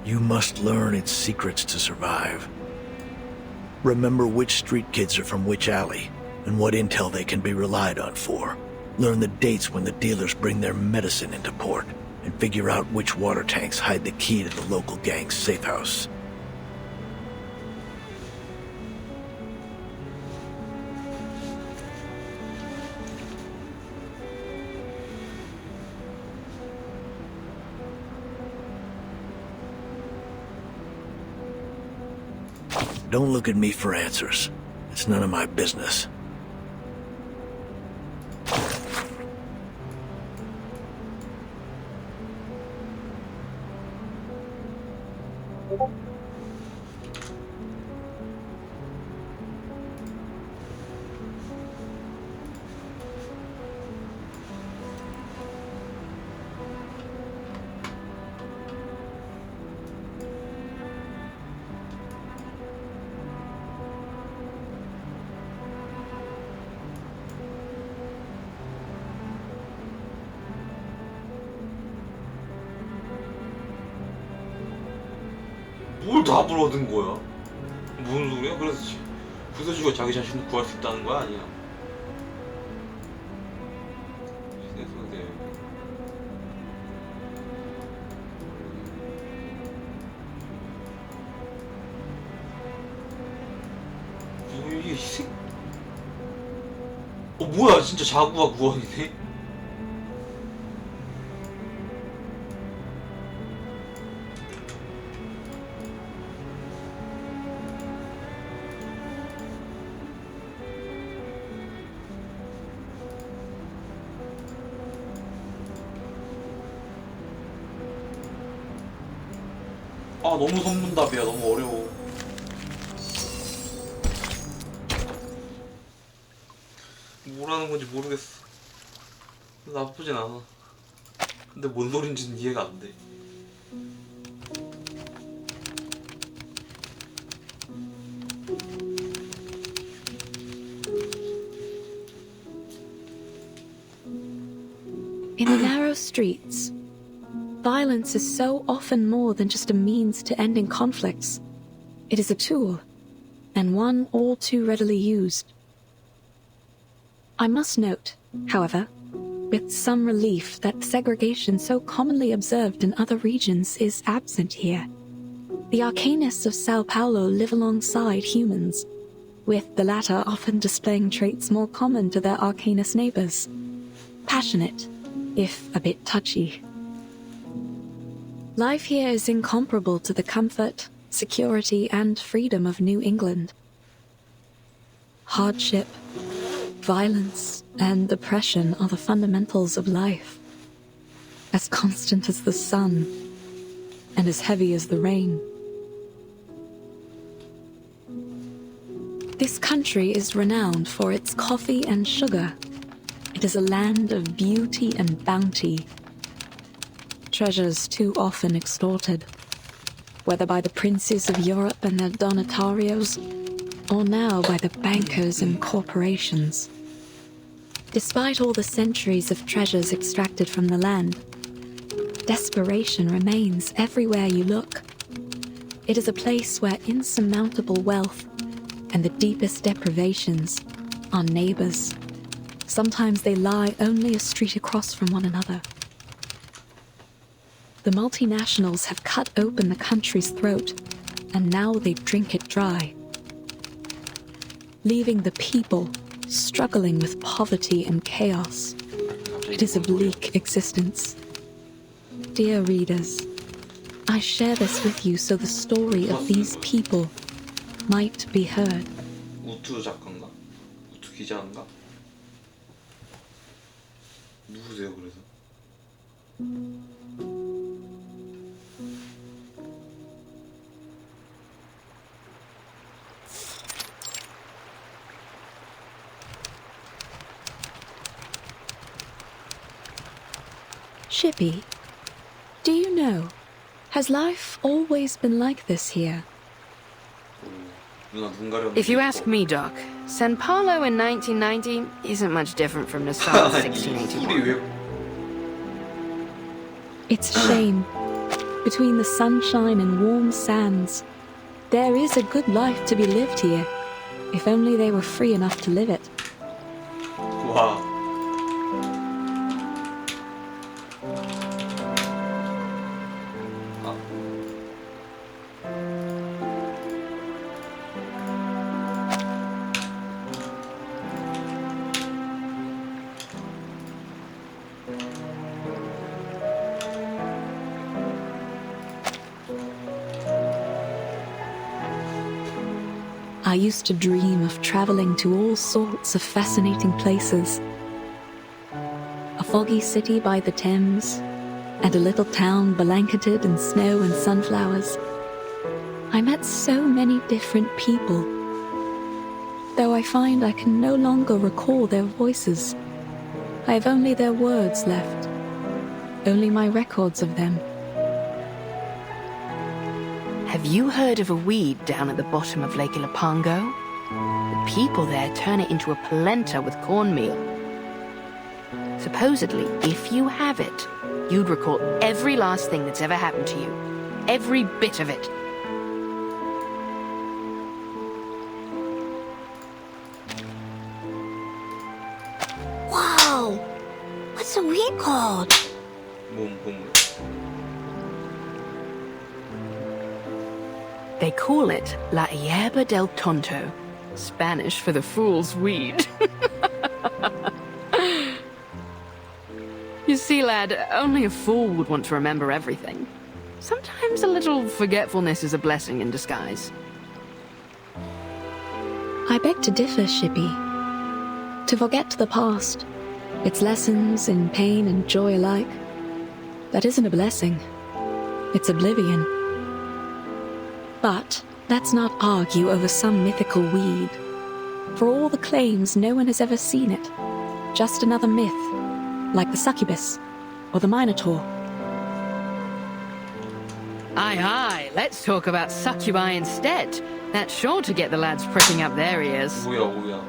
You must learn its secrets to survive. Remember which street kids are from which alley, and what intel they can be relied on for. Learn the dates when the dealers bring their medicine into port, and figure out which water tanks hide the key to the local gang's safe house. Don't look at me for answers. It's none of my business. 뭘 답을 얻은 거야? 무슨 소리야? 그래서 구세주가 자기 자신을 구할 수 있다는 거야? 아니야. 이게 뭐야? 진짜 자구가 구원이네? 아 너무 선문답이야. 너무 어려워. 뭐라는 건지 모르겠어. 나쁘진 않아. 근데 뭔 소린지는 이해가 안 돼. In the narrow streets, violence is so often more than just a means to ending conflicts. It is a tool, and one all too readily used. I must note, however, with some relief that segregation so commonly observed in other regions is absent here. The Arcanists of Sao Paulo live alongside humans, with the latter often displaying traits more common to their Arcanist neighbors. Passionate, if a bit touchy. Life here is incomparable to the comfort, security, and freedom of New England. Hardship, violence, and oppression are the fundamentals of life, as constant as the sun, and as heavy as the rain. This country is renowned for its coffee and sugar. It is a land of beauty and bounty. Treasures too often extorted, whether by the princes of Europe and their donatarios, or now by the bankers and corporations. Despite all the centuries of treasures extracted from the land, desperation remains everywhere you look. It is a place where insurmountable wealth and the deepest deprivations are neighbors. Sometimes they lie only a street across from one another. The multinationals have cut open the country's throat, and now they drink it dry, leaving the people struggling with poverty and chaos. It is a bleak existence. Dear readers, I share this with you so the story of these people might be heard. 우투 작가인가? 우투 기자인가? 누구세요 그래서? Shippy, do you know, has life always been like this here? If you ask me, Doc, San Paulo in 1990 isn't much different from Nassau in 1681. It's a shame. Between the sunshine and warm sands, there is a good life to be lived here, if only they were free enough to live it. Wow. I used to dream of traveling to all sorts of fascinating places. A foggy city by the Thames, and a little town blanketed in snow and sunflowers. I met so many different people, though I find I can no longer recall their voices. I have only their words left, only my records of them. Have you heard of a weed down at the bottom of Lake Ilopango? The people there turn it into a polenta with cornmeal. Supposedly, if you have it, you'd recall every last thing that's ever happened to you. Every bit of it. Wow! What's the weed called? They call it La Hierba del Tonto, Spanish for the fool's weed. You see, lad, only a fool would want to remember everything. Sometimes a little forgetfulness is a blessing in disguise. I beg to differ, Shippy. To forget the past, its lessons in pain and joy alike, that isn't a blessing. It's oblivion. But let's not argue over some mythical weed. For all the claims, no one has ever seen it. Just another myth, like the succubus or the minotaur. Aye, aye, let's talk about succubi instead. That's sure to get the lads pricking up their ears. 뭐야.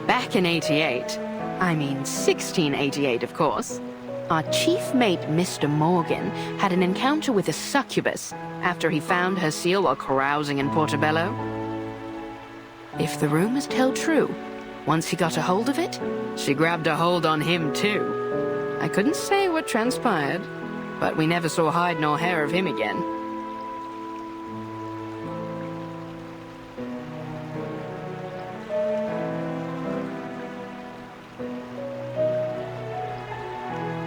Back in 88, I mean 1688 of course, our chief mate, Mr. Morgan, had an encounter with a succubus after he found her seal while carousing in Portobello. If the rumors tell true, once he got a hold of it, she grabbed a hold on him too. I couldn't say what transpired, but we never saw hide nor hair of him again.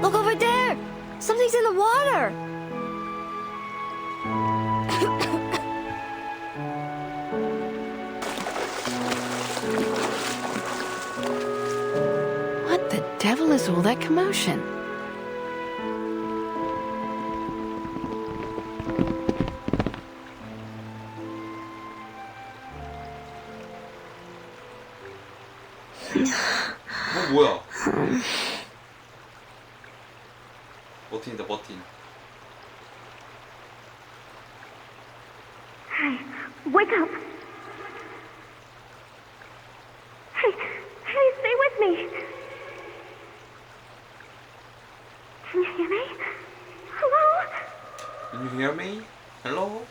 Look over there! Something's in the water! What the devil is all that commotion? 뭐야? 버틴이다, 버틴. Hey, wake up! Hey, stay with me! Can you hear me? Hello? Can you hear me? Hello?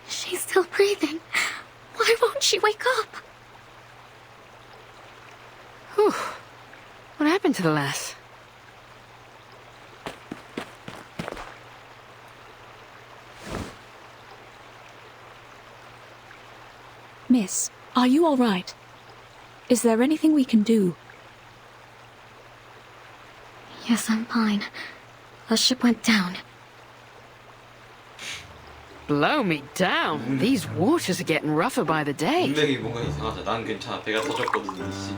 She's still breathing. Why won't she wake up? Whew. What happened to the lass? Miss, are you all right? Is there anything we can do? Yes, I'm fine. The ship went down. Blow me down. These waters are getting rougher by the day. 분명히 뭔가 이상하다. 난 괜찮아. 배가 터졌거든, 씨.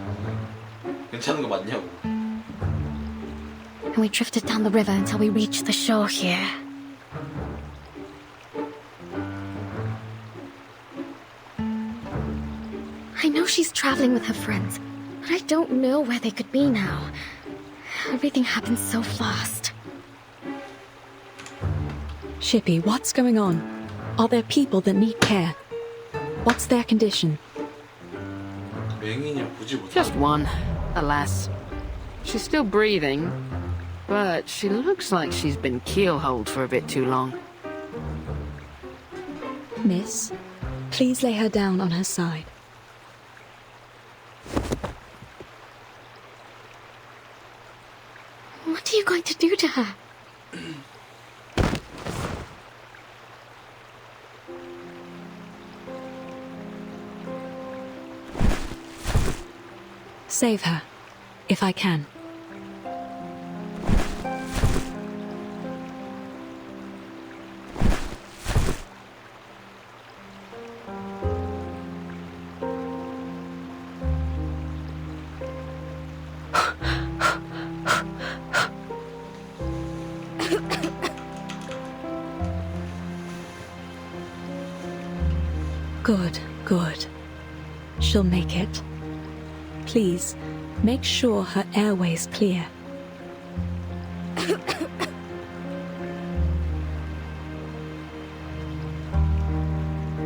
괜찮은 거 맞냐고. And we drifted down the river until we reached the shore here. I know she's traveling with her friends, but I don't know where they could be now. Everything happened so fast. Shippy, what's going on? Are there people that need care? What's their condition? Just one, alas. She's still breathing, but she looks like she's been keelholed for a bit too long. Miss, please lay her down on her side. What are you going to do to her? Save her, if I can. Good, good. She'll make it. Please, make sure her airway's clear.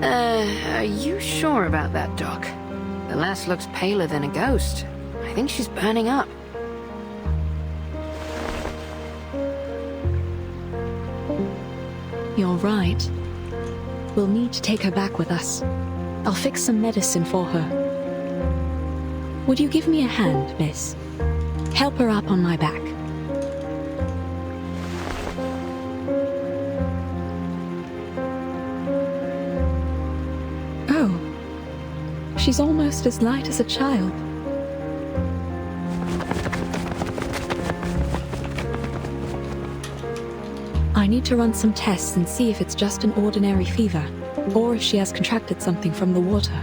Are you sure about that, Doc? The lass looks paler than a ghost. I think she's burning up. You're right. We'll need to take her back with us. I'll fix some medicine for her. Would you give me a hand, miss? Help her up on my back. Oh, she's almost as light as a child. I need to run some tests and see if it's just an ordinary fever, or if she has contracted something from the water.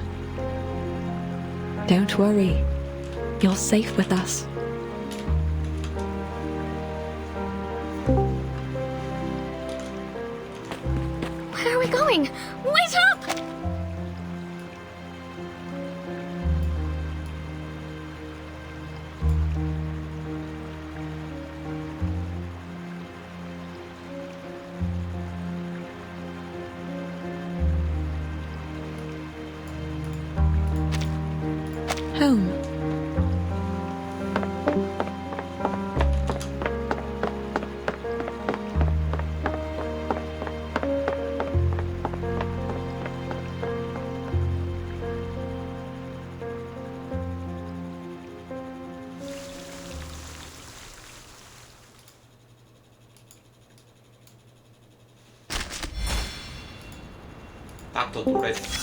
Don't worry. You're safe with us. Where are we going? Wait up! Home. 닥터 도레스.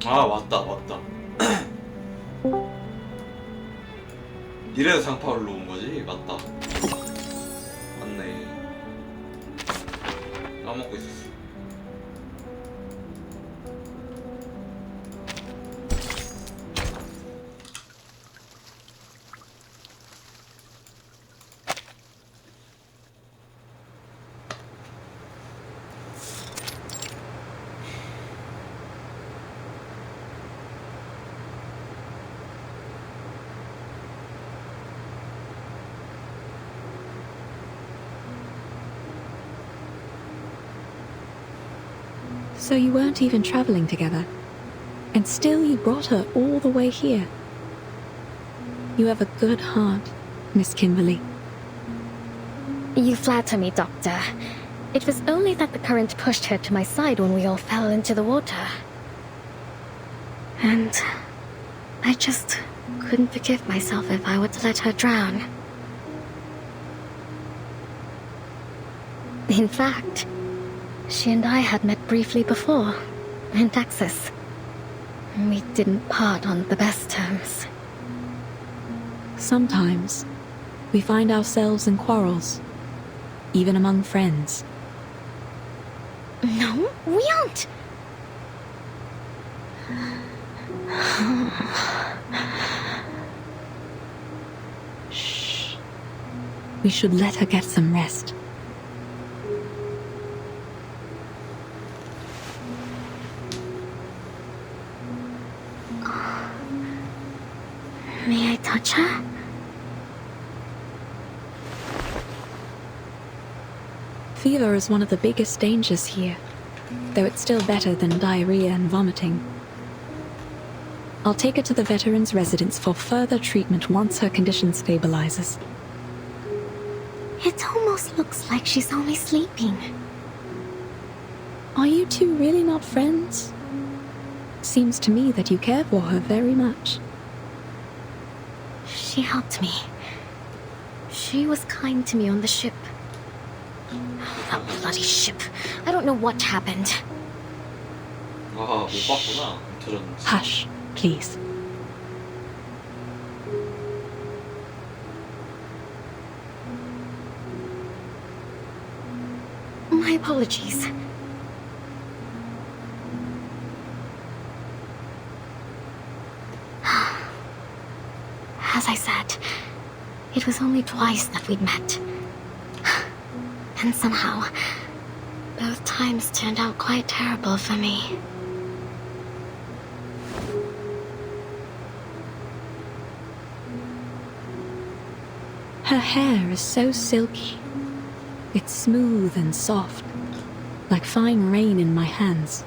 아 맞다 맞다. 이래서 상파울로 온 거지? 맞다. 맞네. 까먹고 있었어. So you weren't even traveling together, and still you brought her all the way here. You have a good heart, Miss Kimberly. You flatter me, Doctor. It was only that the current pushed her to my side when we all fell into the water. And I just couldn't forgive myself if I were to let her drown. In fact, she and I had met briefly before, in Texas. We didn't part on the best terms. Sometimes we find ourselves in quarrels, even among friends. No, we aren't. Shh. We should let her get some rest. May I touch her? Fever is one of the biggest dangers here, though it's still better than diarrhea and vomiting. I'll take her to the veterans' residence for further treatment once her condition stabilizes. It almost looks like she's only sleeping. Are you two really not friends? Seems to me that you care for her very much. She helped me. She was kind to me on the ship. That bloody ship. I don't know what happened. 아, 못 봤구나. 들었는지. Hush, please. My apologies. As I said, it was only twice that we'd met. And somehow, both times turned out quite terrible for me. Her hair is so silky. It's smooth and soft, like fine rain in my hands.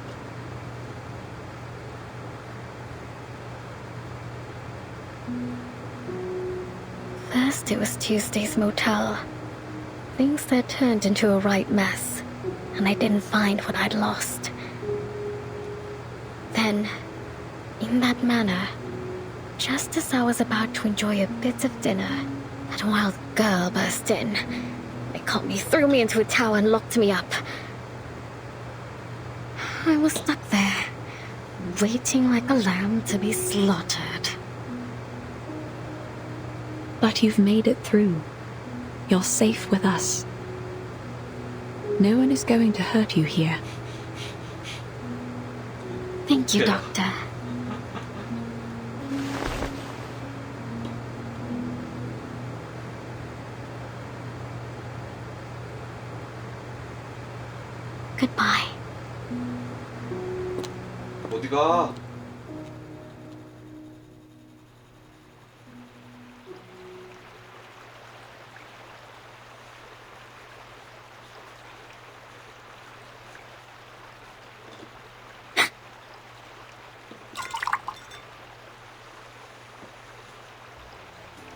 First it was Tuesday's motel. Things there turned into a right mess, and I didn't find what I'd lost. Then, in that manner, just as I was about to enjoy a bit of dinner, that wild girl burst in. They caught me, threw me into a tower, and locked me up. I was stuck there, waiting like a lamb to be slaughtered. But you've made it through. You're safe with us. No one is going to hurt you here. Thank you, Doctor. Goodbye. 어디가?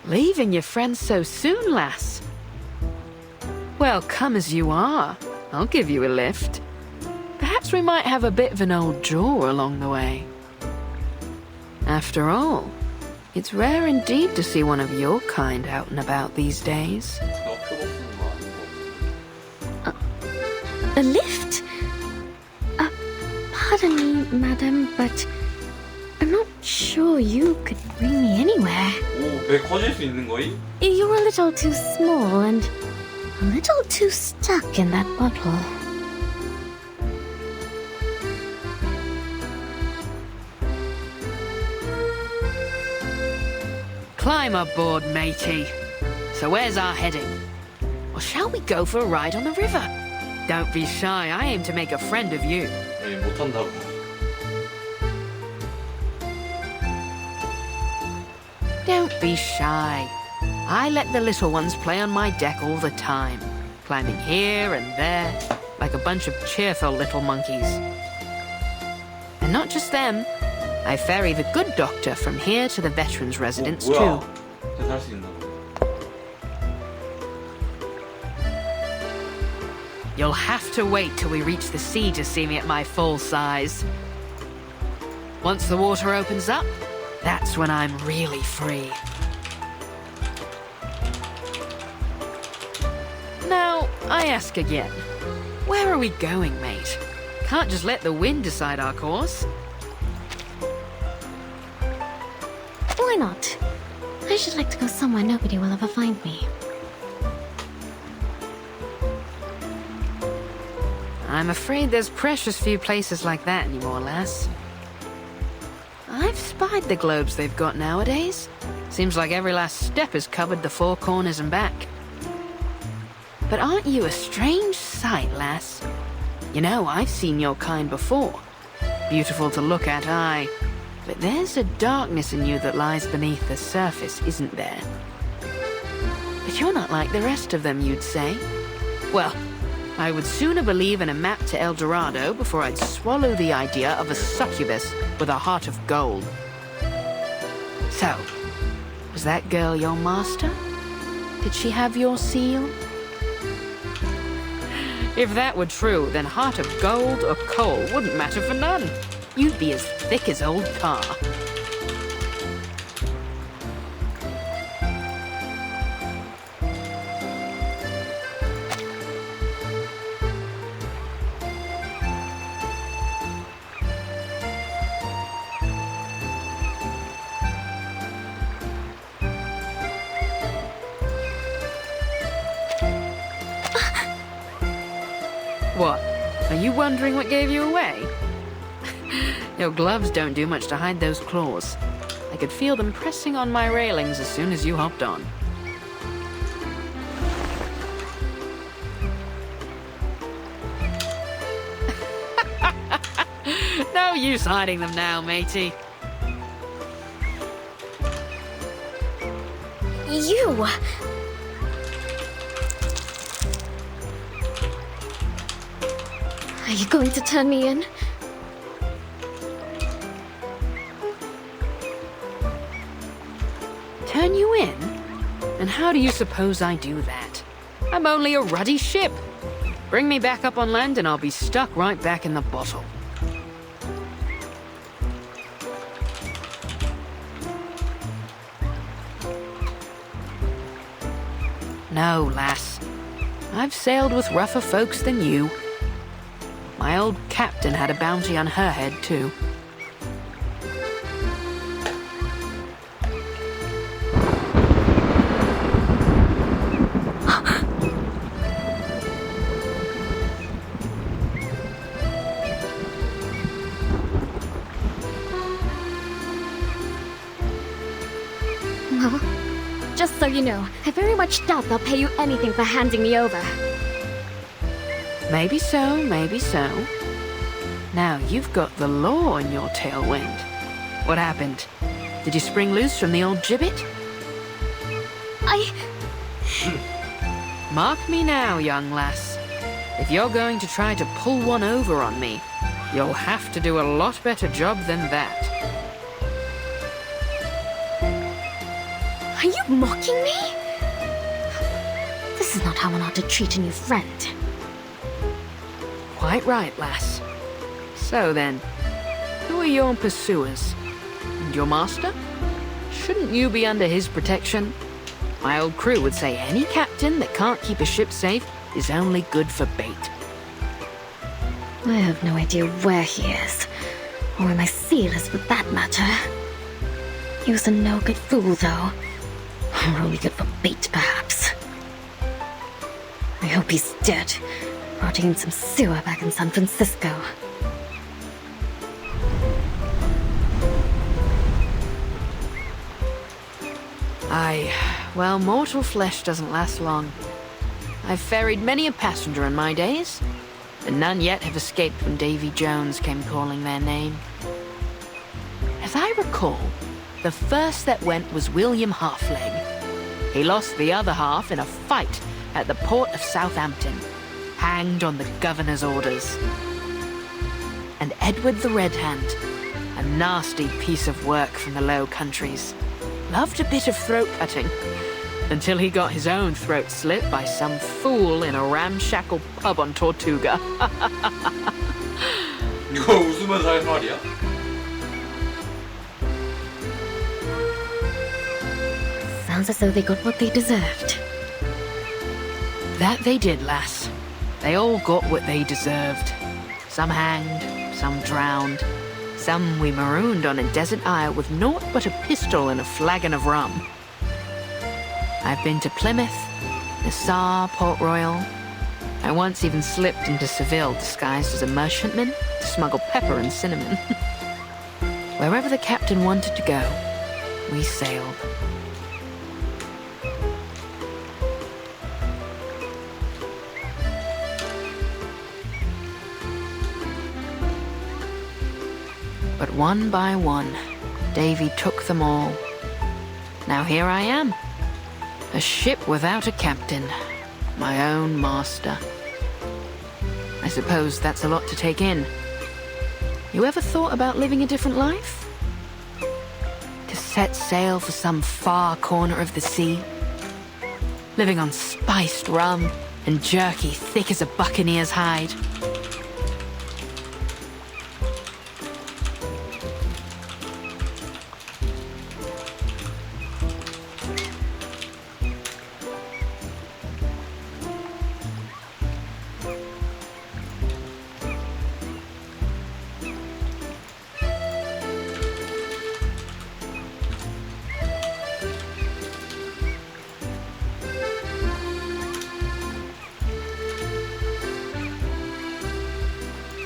Leaving your friends so soon, lass? Well, come as you are. I'll give you a lift. Perhaps we might have a bit of an old jaw along the way. After all, it's rare indeed to see one of your kind out and about these days. A lift? Pardon me, madam, but I'm not sure you could bring me anywhere. 오, 배 커질 수 있는 거임? You're a little too small and a little too stuck in that bottle. Climb aboard, matey. So where's our heading? Or shall we go for a ride on the river? Don't be shy, I aim to make a friend of you. 에이, 못한다고. Don't be shy. I let the little ones play on my deck all the time, climbing here and there, like a bunch of cheerful little monkeys. not just them. I ferry the good doctor from here to the veterans' residence, 뭐야? too. 진짜 살 수 있나? You'll have to wait till we reach the sea to see me at my full size. Once the water opens up, that's when I'm really free. Now, I ask again, where are we going, mate? Can't just let the wind decide our course. Why not? I should like to go somewhere nobody will ever find me. I'm afraid there's precious few places like that anymore, lass. I've spied the globes they've got nowadays. Seems like every last step has covered the four corners and back. But aren't you a strange sight, lass? You know, I've seen your kind before. Beautiful to look at, aye. But there's a darkness in you that lies beneath the surface, isn't there? But you're not like the rest of them, you'd say. Well, I would sooner believe in a map to El Dorado before I'd swallow the idea of a succubus with a heart of gold. So, was that girl your master? Did she have your seal? If that were true, then heart of gold or coal wouldn't matter for none. You'd be as thick as old tar. What? Are you wondering what gave you away? Your gloves don't do much to hide those claws. I could feel them pressing on my railings as soon as you hopped on. No use hiding them now, matey. You! Are you going to turn me in? Turn you in? And how do you suppose I do that? I'm only a ruddy ship. Bring me back up on land and I'll be stuck right back in the bottle. No, lass. I've sailed with rougher folks than you. My old captain had a bounty on her head, too. Well, just so you know, I very much doubt they'll pay you anything for handing me over. Maybe so, maybe so. Now, you've got the law in your tailwind. What happened? Did you spring loose from the old gibbet? Mark me now, young lass. If you're going to try to pull one over on me, you'll have to do a lot better job than that. Are you mocking me? This is not how one ought to treat a new friend. Quite right, lass. So then, who are your pursuers? And your master? Shouldn't you be under his protection? My old crew would say any captain that can't keep a ship safe is only good for bait. I have no idea where he is, or where my seal is for that matter. He was a no-good fool, though. Or only good for bait, perhaps. I hope he's dead, rotting in some sewer back in San Francisco. Aye, well, mortal flesh doesn't last long. I've ferried many a passenger in my days, but none yet have escaped when Davy Jones came calling their name. As I recall, the first that went was William Halfleg. He lost the other half in a fight at the port of Southampton, hanged on the governor's orders. and Edward the Red Hand. A nasty piece of work from the Low Countries. Loved a bit of throat cutting. Until he got his own throat slit by some fool in a ramshackle pub on Tortuga. 이거 웃으면서 할 말이야? Sounds as though they got what they deserved. That they did, lass. They all got what they deserved. Some hanged, some drowned. Some we marooned on a desert isle with naught but a pistol and a flagon of rum. I've been to Plymouth, Nassau, Port Royal. I once even slipped into Seville disguised as a merchantman to smuggle pepper and cinnamon. Wherever the captain wanted to go, we sailed. But one by one, Davy took them all. Now here I am, a ship without a captain, my own master. I suppose that's a lot to take in. You ever thought about living a different life? To set sail for some far corner of the sea? Living on spiced rum and jerky thick as a buccaneer's hide?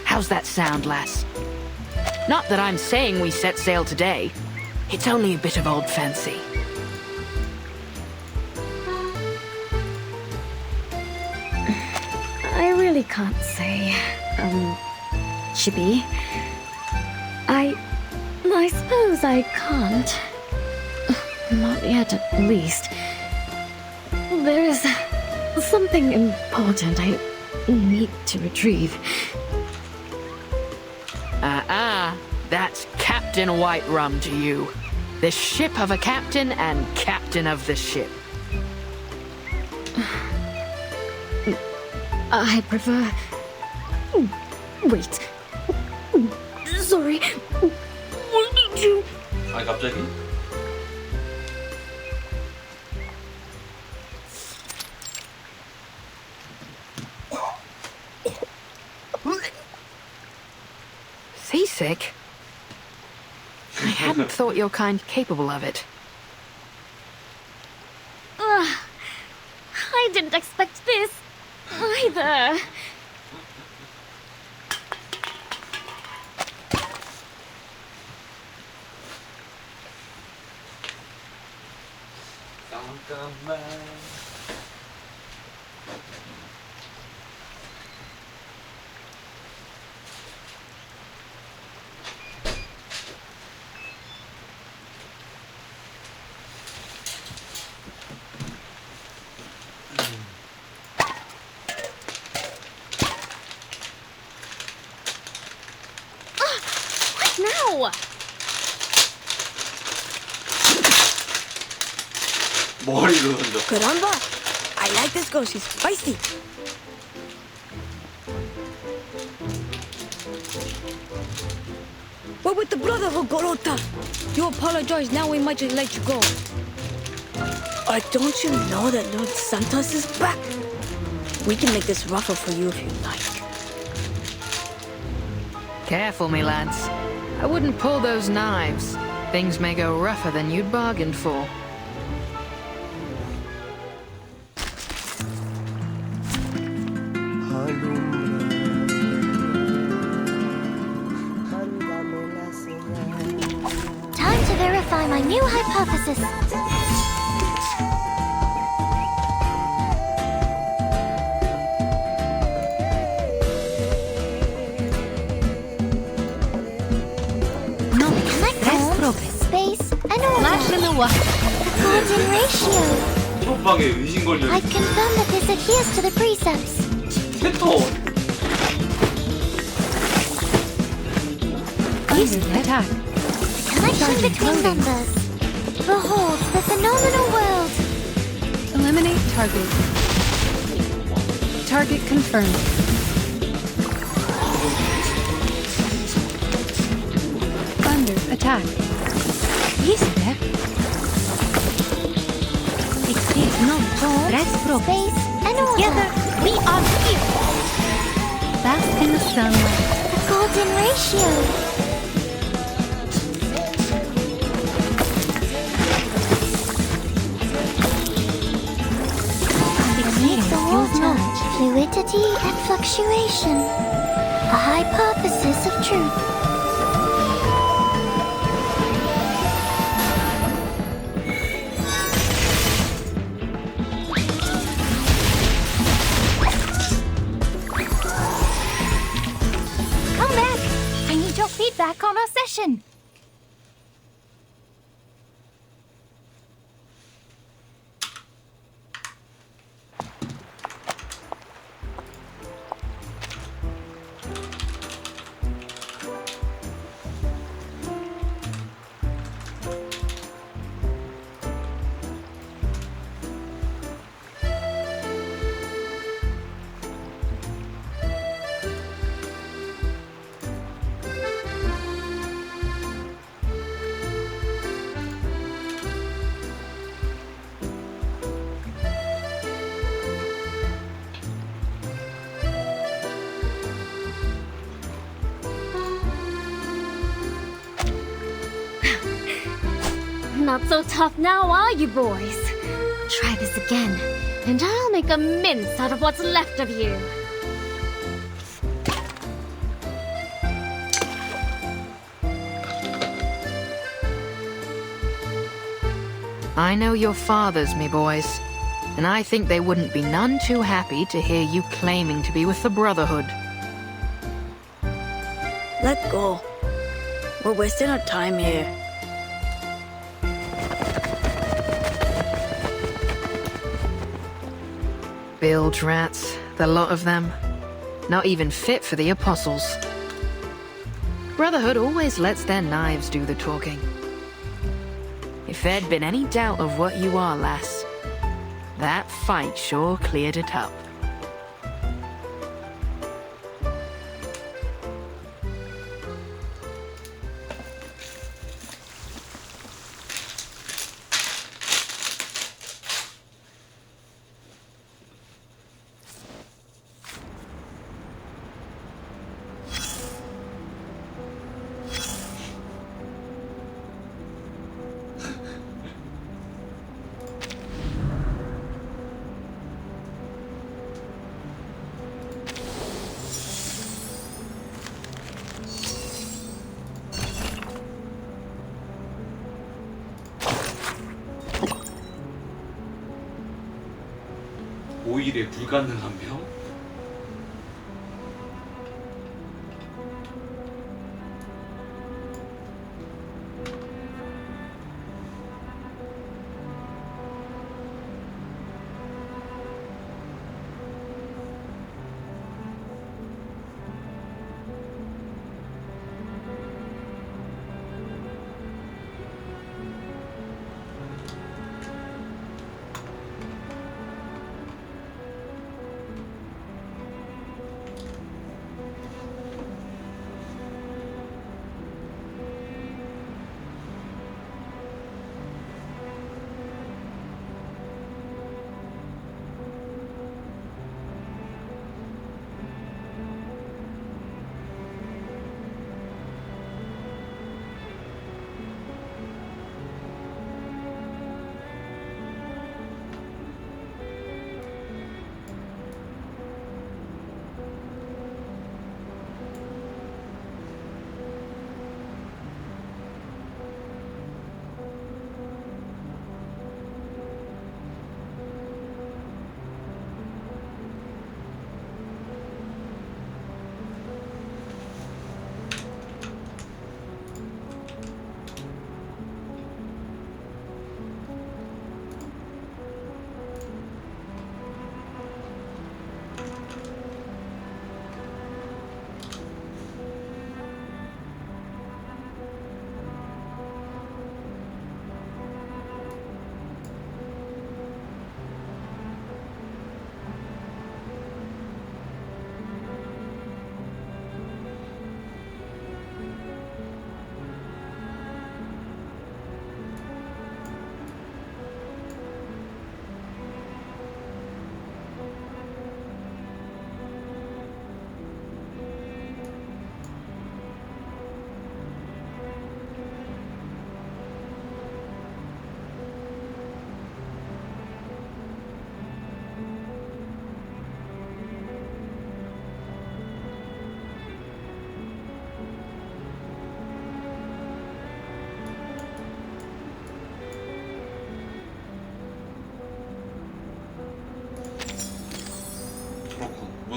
How's that sound, lass? Not that I'm saying we set sail today. It's only a bit of old fancy. I really can't say, Chibi. I suppose I can't. Not yet, at least. There is something important I need to retrieve. That's Captain White Rum to you. The ship of a captain and captain of the ship. I prefer... Wait. Sorry. What did you... 아니 갑자기? Seasick? I hadn't thought your kind capable of it. I didn't expect this either. Now! 머리로 던져. Caramba! I like this girl, she's spicy. What with the Brotherhood, Gorota? You apologize, now we might just let you go. Don't you know that Lord Santos is back? We can make this rougher for you if you like. Careful, me lads. I wouldn't pull those knives. Things may go rougher than you'd bargained for. Time to verify my new hypothesis. Space and order. According ratio. 초록방에 의심 걸려. I confirm that this adheres to the precepts. 캐터. Thunder attack. Connection between numbers. Behold the phenomenal world. Eliminate target. Target confirmed. Thunder attack. Easter. Exceeds knowledge. Rest broke. Space and order. Together, we are here. Bask in the sunlight. The golden ratio. Fluidity and fluctuation. A hypothesis of truth. Come back! I need your feedback on our session. Not so tough now, are you boys? Try this again, and I'll make a mince out of what's left of you. I know your fathers, me boys, and I think they wouldn't be none too happy to hear you claiming to be with the Brotherhood. Let go. We're wasting our time here. Bilge rats, the lot of them. Not even fit for the apostles. Brotherhood always lets their knives do the talking. If there'd been any doubt of what you are, lass, that fight sure cleared it up. 오일에 불가능한 병?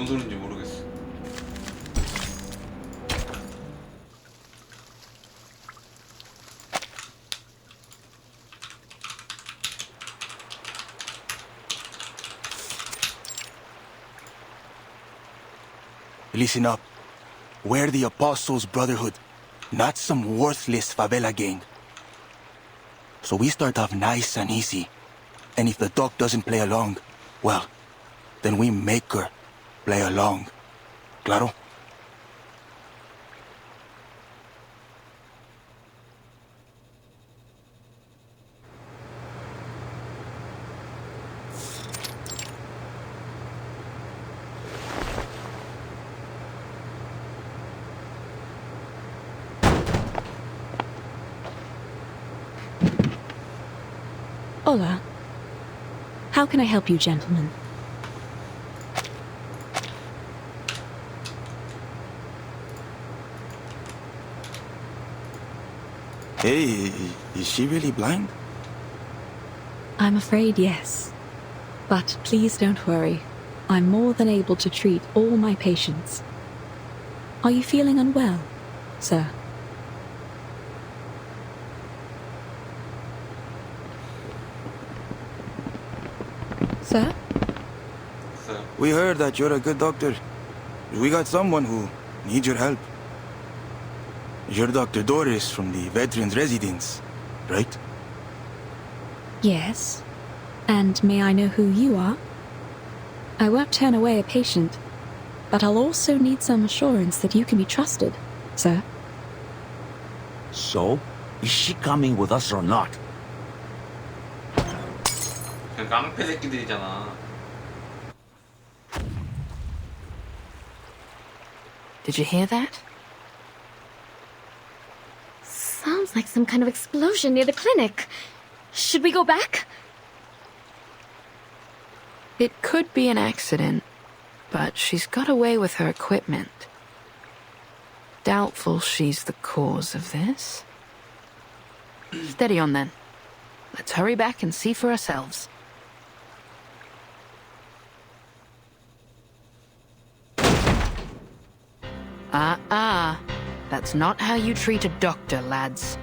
뭔 소린지 모르겠어. Listen up. We're the Apostles' Brotherhood, not some worthless favela gang. So we start off nice and easy. And if the doc doesn't play along, well, then we make her play along. Claro? Hola. How can I help you, gentlemen? Hey, is she really blind? I'm afraid yes. But please don't worry. I'm more than able to treat all my patients. Are you feeling unwell, sir? Sir? We heard that you're a good doctor. We got someone who needs your help. You're Dr. Doris from the Veterans Residence, right? Yes. And may I know who you are? I won't turn away a patient, but I'll also need some assurance that you can be trusted, sir. So, is she coming with us or not? 그냥 깡패 새끼들이잖아. Did you hear that? Sounds like some kind of explosion near the clinic. Should we go back? It could be an accident, but she's got away with her equipment. Doubtful she's the cause of this. Steady on then. Let's hurry back and see for ourselves. That's not how you treat a doctor, lads.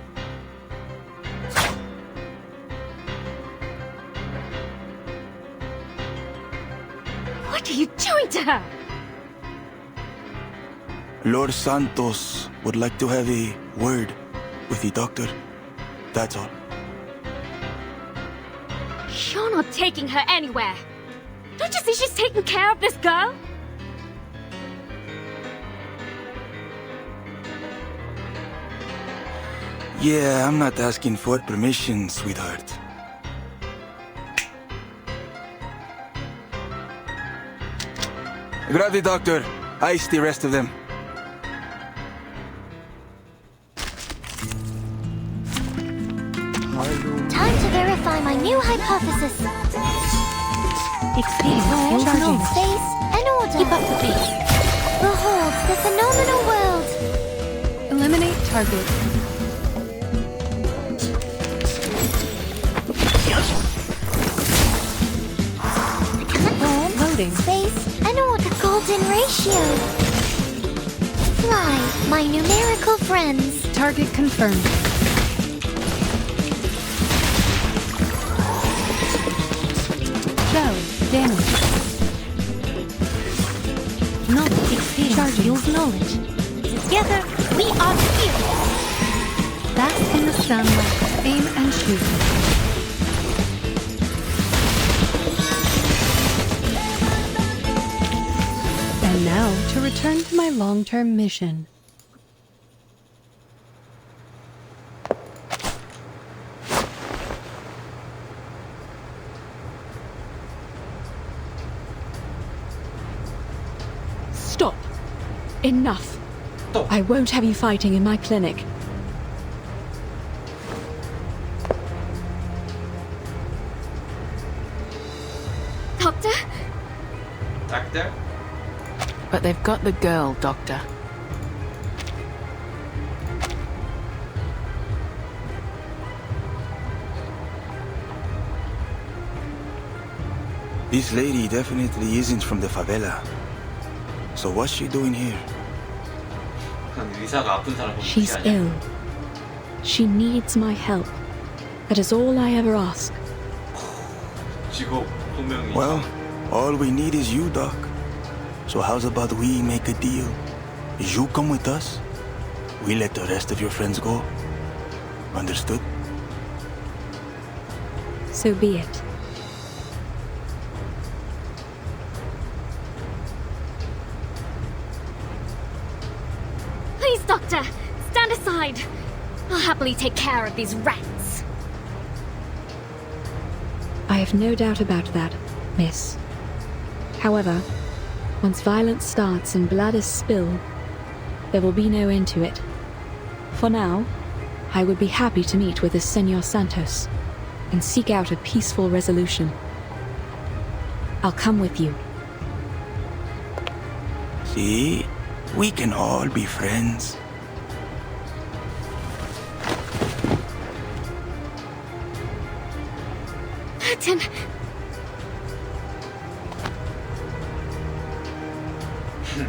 What are you doing to her? Lord Santos would like to have a word with the doctor. That's all. You're not taking her anywhere. Don't you see she's taking care of this girl? Yeah, I'm not asking for permission, sweetheart. Grab the doctor. Ice the rest of them. Time to verify my new hypothesis. Experience charging. Space and order. Keep up the pace. Behold the phenomenal world. Eliminate target. Loading. Space and order. Golden ratio. Fly, my numerical friends. Target confirmed. Show damage. Knowledge experience. Use knowledge. Together, we are heroes. Bask in the sunlight. Aim and shoot. And now to return to my long-term mission. Stop! Enough! I won't have you fighting in my clinic. Doctor? Doctor? But they've got the girl, Doctor. This lady definitely isn't from the favela. So what's she doing here? 의사가 아픈 사람 보면 She's 무시하냐? ill. She needs my help. That is all I ever ask. 직업 소명이. Well, all we need is you, Doc. So how's about we make a deal? You come with us, we let the rest of your friends go. Understood? So be it. Please, Doctor, stand aside. I'll happily take care of these rats. I have no doubt about that, miss. However, once violence starts and blood is spilled, there will be no end to it. For now, I would be happy to meet with the Senor Santos and seek out a peaceful resolution. I'll come with you. See? We can all be friends. Merton!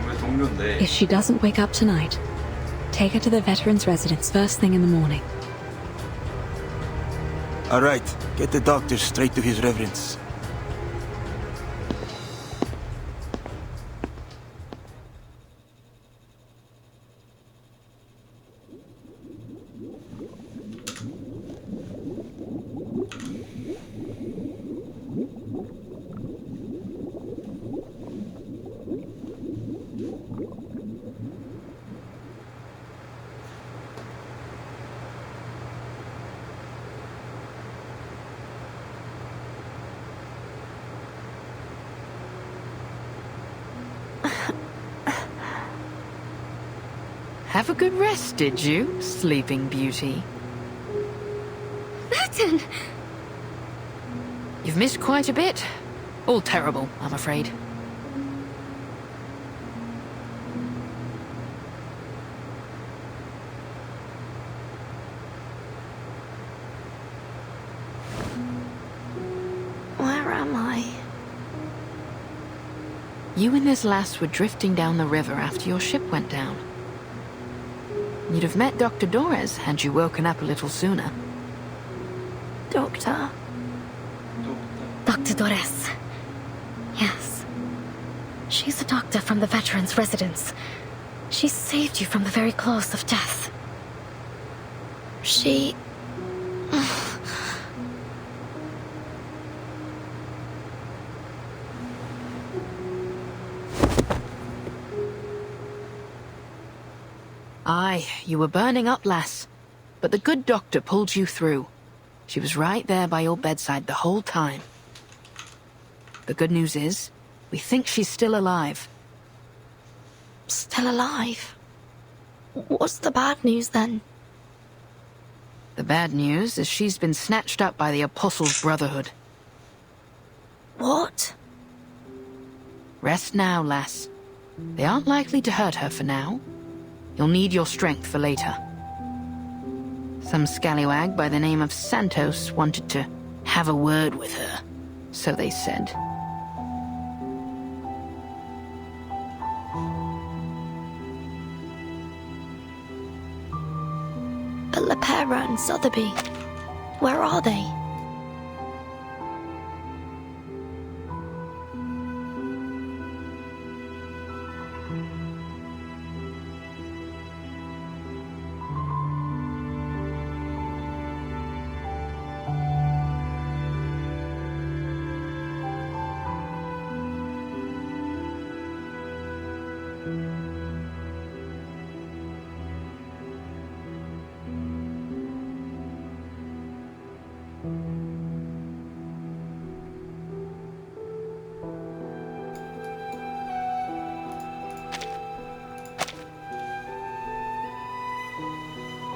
왜 동료인데? If she doesn't wake up tonight, take her to the veterans' residence first thing in the morning. All right, get the doctor straight to his reverence. Have a good rest, did you, Sleeping Beauty? Merton! You've missed quite a bit. All terrible, I'm afraid. Where am I? You and this lass were drifting down the river after your ship went down. You'd have met Dr. Dorez had you woken up a little sooner. Doctor? Dr. Dorez. Yes. She's a doctor from the veterans' residence. She saved you from the very claws of death. She... Aye, you were burning up, lass. But the good doctor pulled you through. She was right there by your bedside the whole time. The good news is, we think she's still alive. Still alive? What's the bad news then? The bad news is she's been snatched up by the Apostles' Brotherhood. What? Rest now, lass. They aren't likely to hurt her for now. You'll need your strength for later. Some scallywag by the name of Santos wanted to have a word with her, so they said. But Lepera and Sotheby, where are they?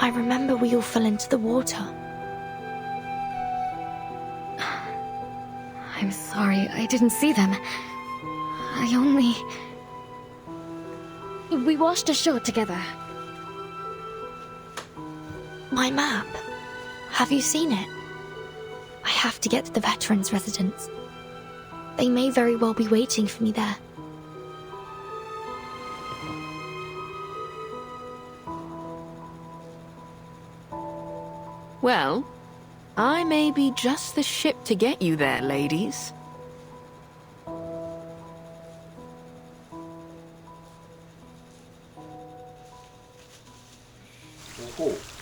I remember we all fell into the water. I'm sorry, I didn't see them. We washed ashore together. My map. Have you seen it? I have to get to the veterans' residence. They may very well be waiting for me there. Well, I may be just the ship to get you there, ladies. 오호.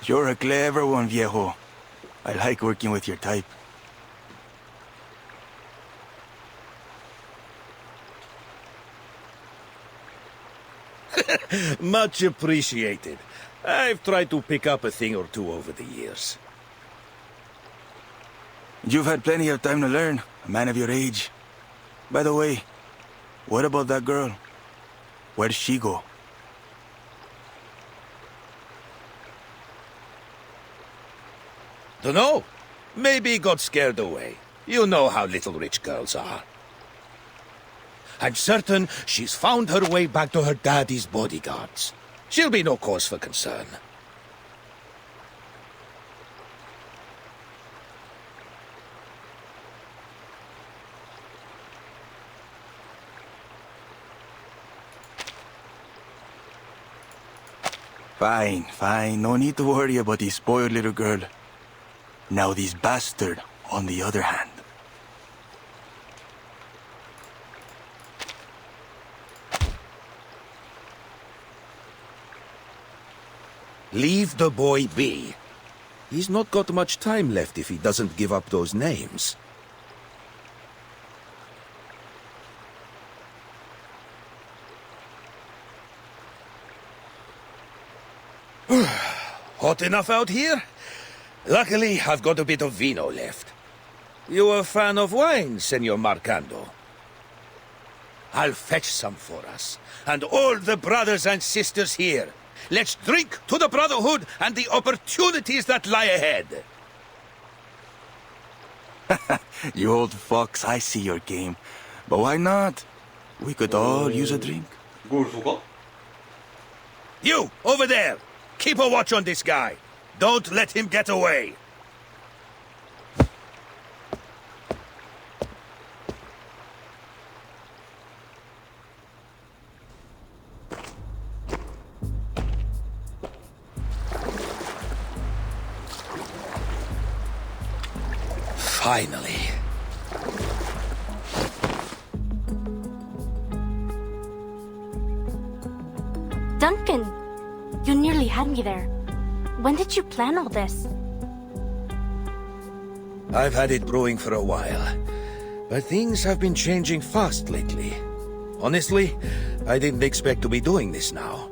You're a clever one, viejo. I like working with your type. Much appreciated. I've tried to pick up a thing or two over the years. You've had plenty of time to learn, a man of your age. By the way, what about that girl? Where'd she go? Dunno. Maybe got scared away. You know how little rich girls are. I'm certain she's found her way back to her daddy's bodyguards. She'll be no cause for concern. Fine, fine. No need to worry about this spoiled little girl. Now this bastard, on the other hand. Leave the boy be. He's not got much time left if he doesn't give up those names. Hot enough out here? Luckily, I've got a bit of vino left. You a fan of wine, Senor Marcando? I'll fetch some for us, and all the brothers and sisters here. Let's drink to the Brotherhood and the opportunities that lie ahead. You old fox, I see your game. But why not? We could all use a drink. You, over there! Keep a watch on this guy. Don't let him get away. Finally. Duncan, you nearly had me there. When did you plan all this? I've had it brewing for a while, but things have been changing fast lately. Honestly, I didn't expect to be doing this now.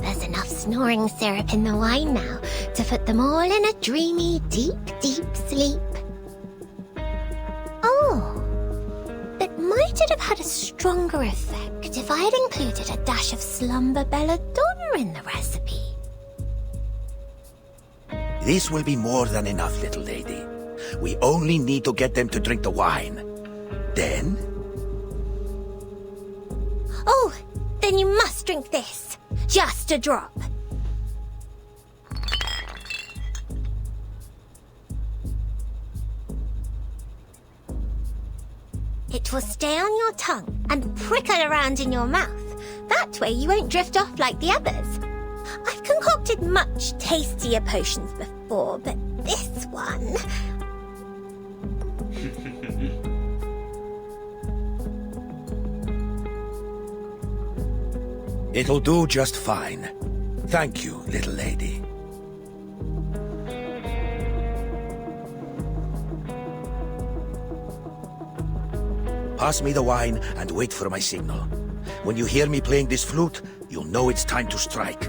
There's enough snoring syrup in the wine now to put them all in a dreamy, deep, deep sleep. Oh, but might it have had a stronger effect if I had included a dash of slumber belladonna in the recipe? This will be more than enough, little lady. We only need to get them to drink the wine. Then... Oh, then you must drink this. Just a drop. It will stay on your tongue and prickle around in your mouth. That way you won't drift off like the others. I've concocted much tastier potions before, but this one... It'll do just fine. Thank you, little lady. Pass me the wine and wait for my signal. When you hear me playing this flute, you'll know it's time to strike.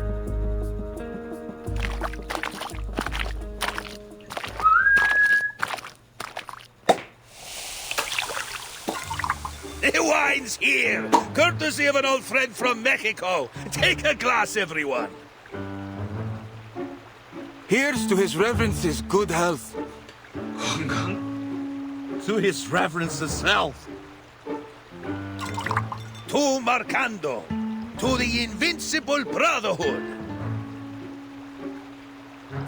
The wine's here! Courtesy of an old friend from Mexico. Take a glass, everyone. Here's to his reverence's good health. To his reverence's health. To Marcando. To the Invincible Brotherhood.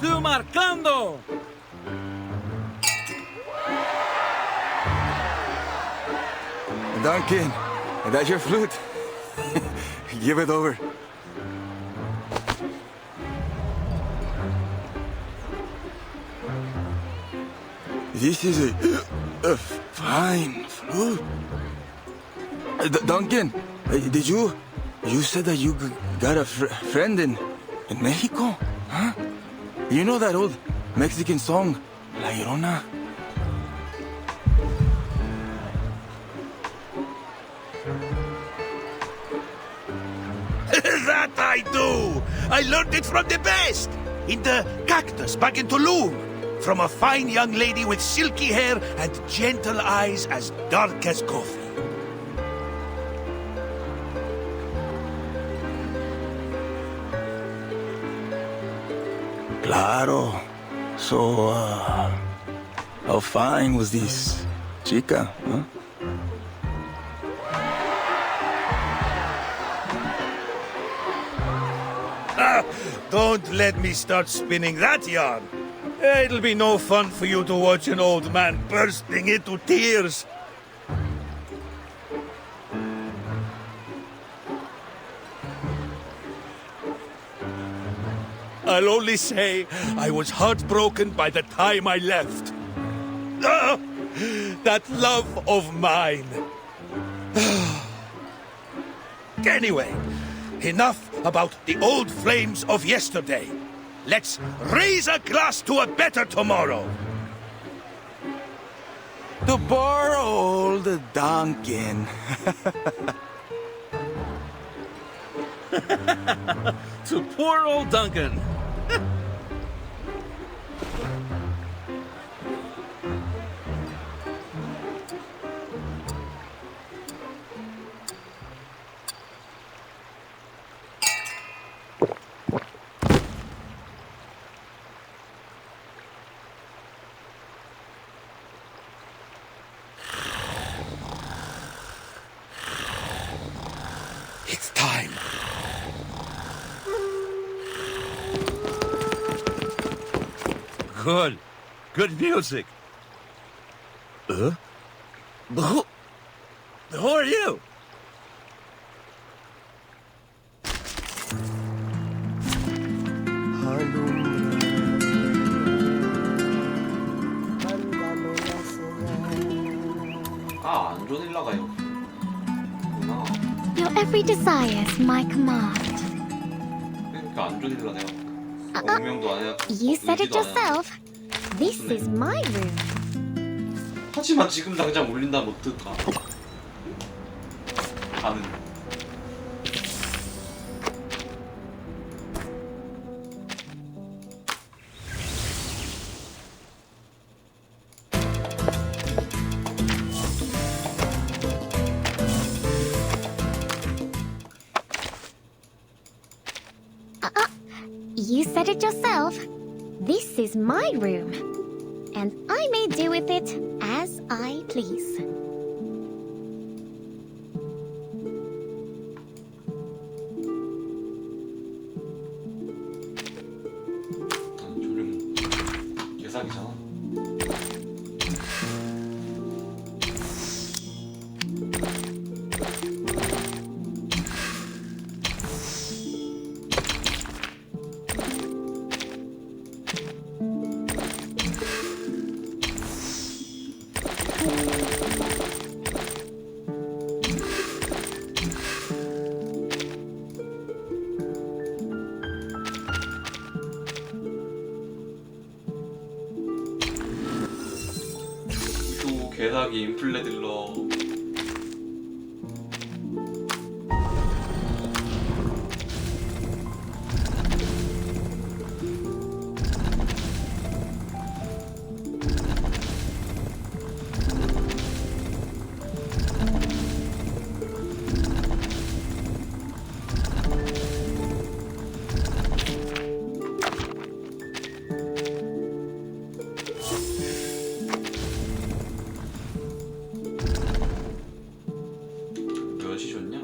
To Marcando! Duncan, that's your flute. Give it over. This is a fine flute. Duncan, did you said that you got a friend in Mexico? Huh? You know that old Mexican song, La Llorona? That I do! I learned it from the best! In the cactus back in Tulum. From a fine young lady with silky hair and gentle eyes as dark as coffee. Claro. So, how fine was this chica, huh? Don't let me start spinning that yarn. It'll be no fun for you to watch an old man bursting into tears. I'll only say I was heartbroken by the time I left. That love of mine. Anyway, enough about the old flames of yesterday. Let's raise a glass to a better tomorrow. To poor old Duncan. To poor old Duncan. It's time. Good. Good music. Who are you? 아, 안조딜라가 여기구나. Your every desire is my command. 그러니까 안조딜라 내가 명명도 안 해. You said it 의지도 안 해. yourself. This is my room. 하지만 지금 당장 올린다면 어떨까? 가는. You said it yourself. This is my room. And I may do with it as I please. 예상이잖아. 개사기 인플레 딜러. 몇이 좋냐?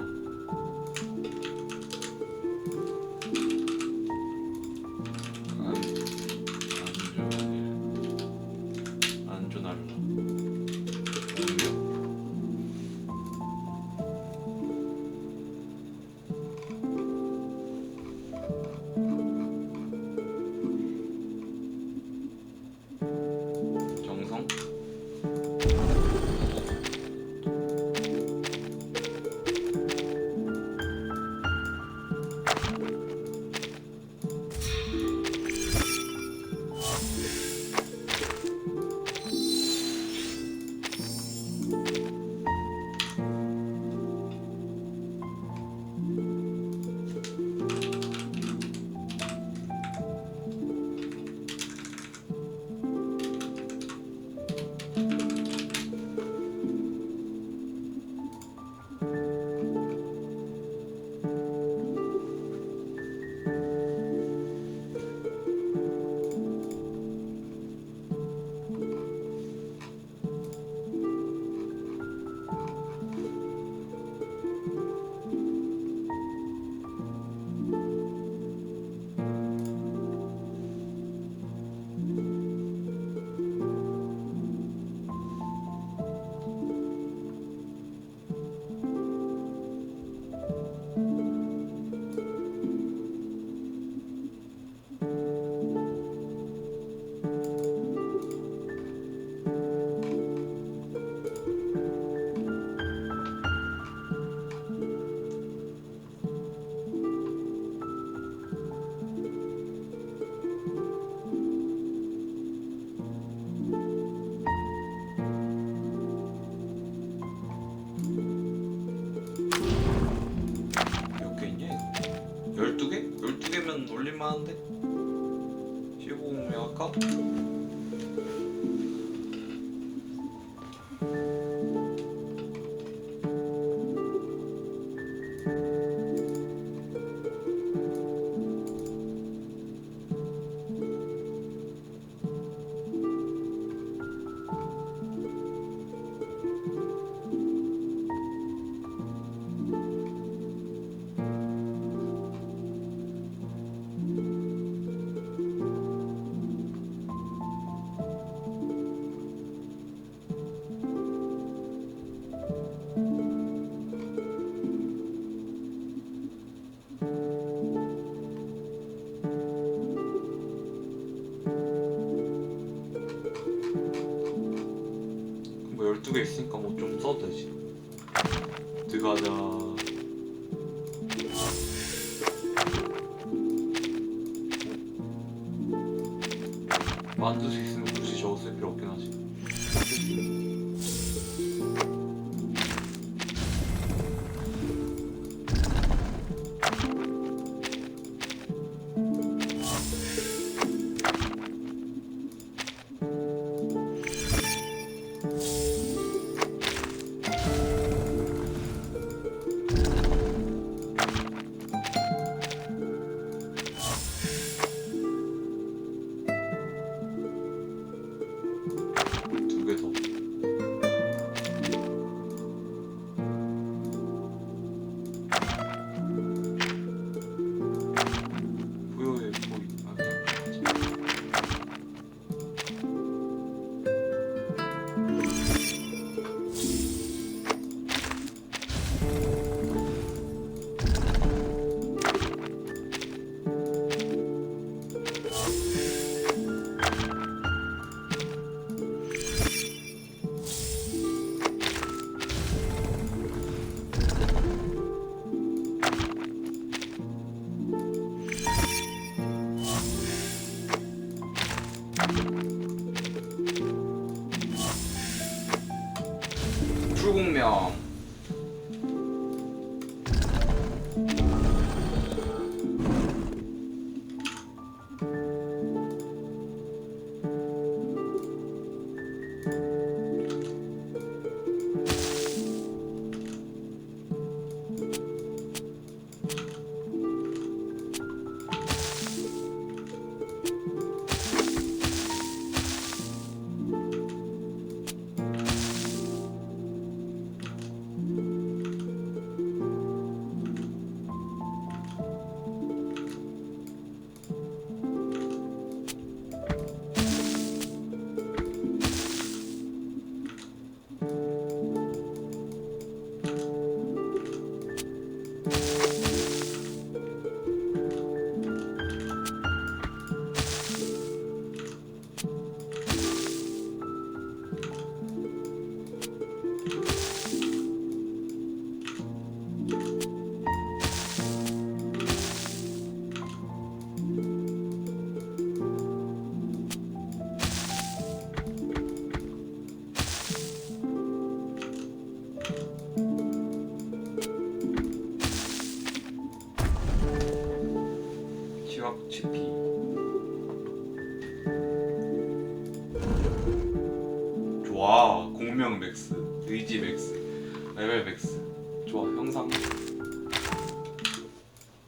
안조날라 정성? 몇 개 있냐 이거? 12개? 12개면 올릴만한데? 15면 할까? 뭐 12개 있으니까 뭐 좀 써도 되지. 들어가자. 만들 수 있으면 굳이 저거 쓸 필요 없긴 하지. 두 개 더. 불공명. GP. 좋아. 공명 맥스, 의지 맥스, 레벨 맥스. 좋아. 형상.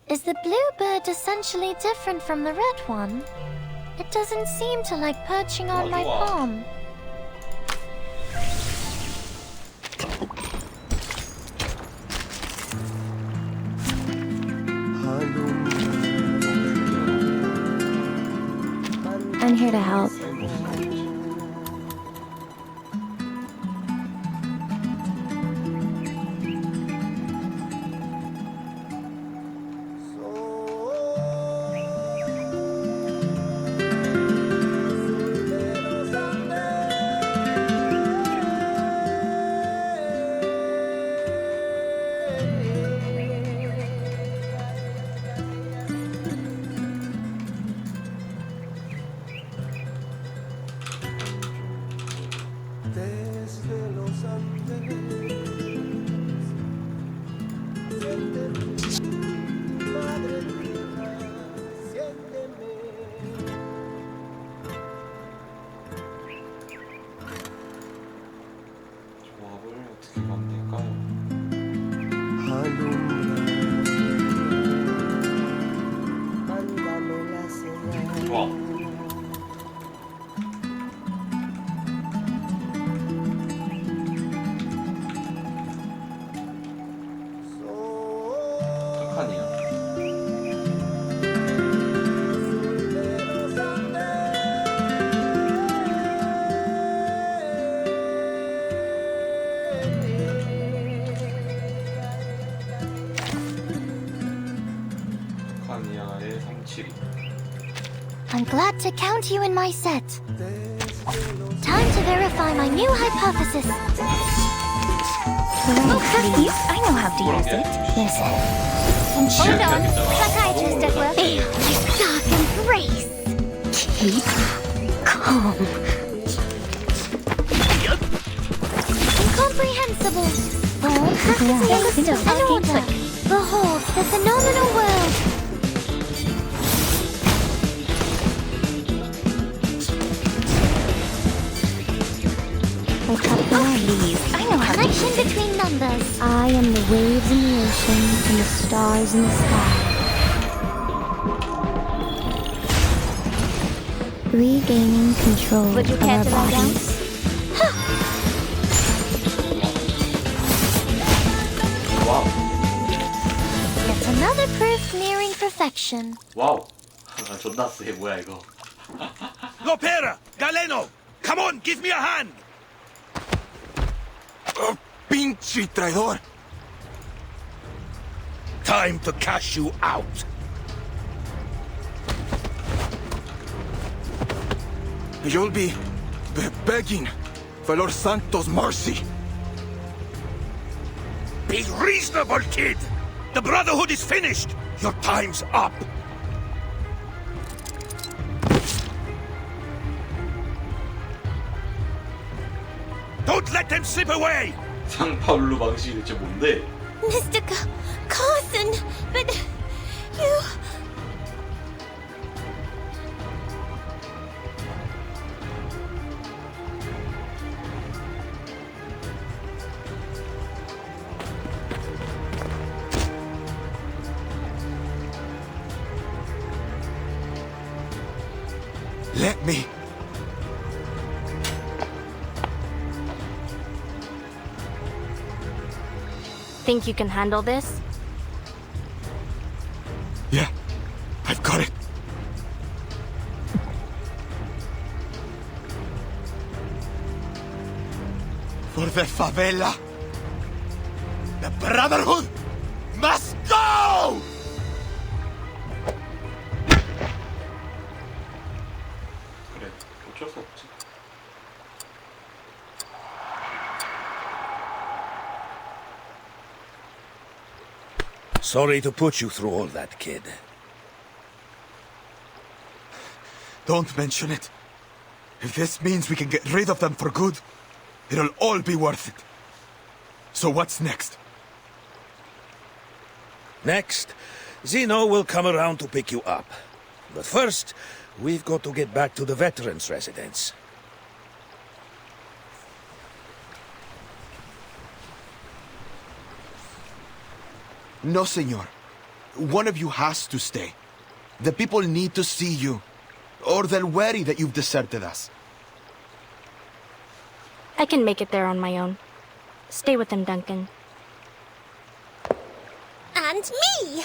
Is the blue bird essentially different from the red one? It doesn't seem to like perching on my palm. I'm here to help. I'm glad to count you in my set. Time to verify my new hypothesis. Please, I know how to use it. Listen. Hold on. Psychiatrist at work. My dark embrace. Keep calm. Incomprehensible. All happens an order. Behold the phenomenal world. I know how connection between numbers. I am the waves in the ocean and the stars in the sky. Regaining control Would you of care our to lie down? bodies. Wow. Yet another proof nearing perfection. 와우. 존나 세. 뭐야 이거. Lopera! Galeno! Come on, give me a hand! Oh, pinche traidor! Time to cash you out. You'll be begging for Lord Santos' mercy. Be reasonable, kid! The Brotherhood is finished! Your time's up! Don't let them slip away! 상파울루 방식이 대체 뭔데? Mr. Carson, but you... Let me. Think you can handle this? Yeah, I've got it. For the favela, the Brotherhood must go! 그래, 어쩔 수 없지. Sorry to put you through all that, kid. Don't mention it. If this means we can get rid of them for good, it'll all be worth it. So what's next? Next, Zeno will come around to pick you up. But first, we've got to get back to the veterans' residence. No, senor. One of you has to stay. The people need to see you, or they'll worry that you've deserted us. I can make it there on my own. Stay with him, Duncan. And me!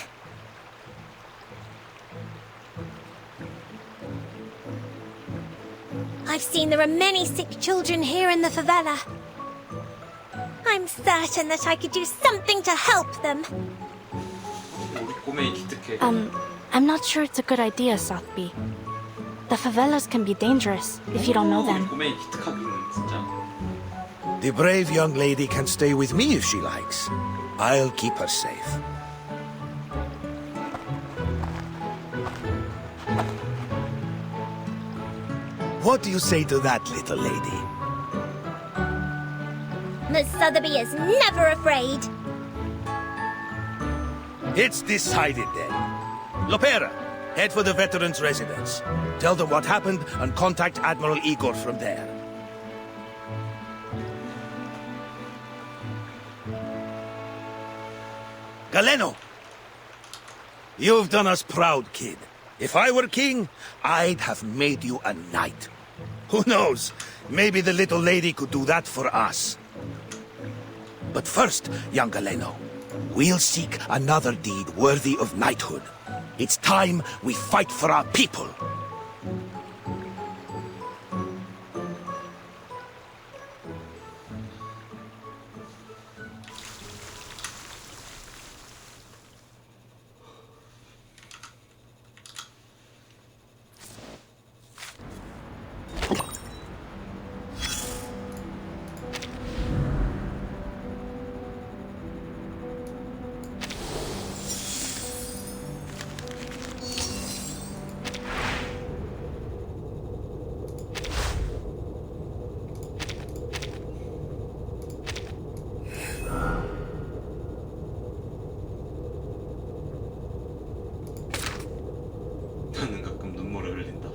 I've seen there are many sick children here in the favela. I'm certain that I could do something to help them. I'm not sure it's a good idea, Southby. The favelas can be dangerous if you don't know them. The brave young lady can stay with me if she likes. I'll keep her safe. What do you say to that, little lady? Miss Sotheby is never afraid. It's decided then. Lopera, head for the veterans' residence. Tell them what happened and contact Admiral Igor from there. Galeno! You've done us proud, kid. If I were king, I'd have made you a knight. Who knows? Maybe the little lady could do that for us. But first, young Galeno, we'll seek another deed worthy of knighthood. It's time we fight for our people. 나는 가끔 눈물을 흘린다.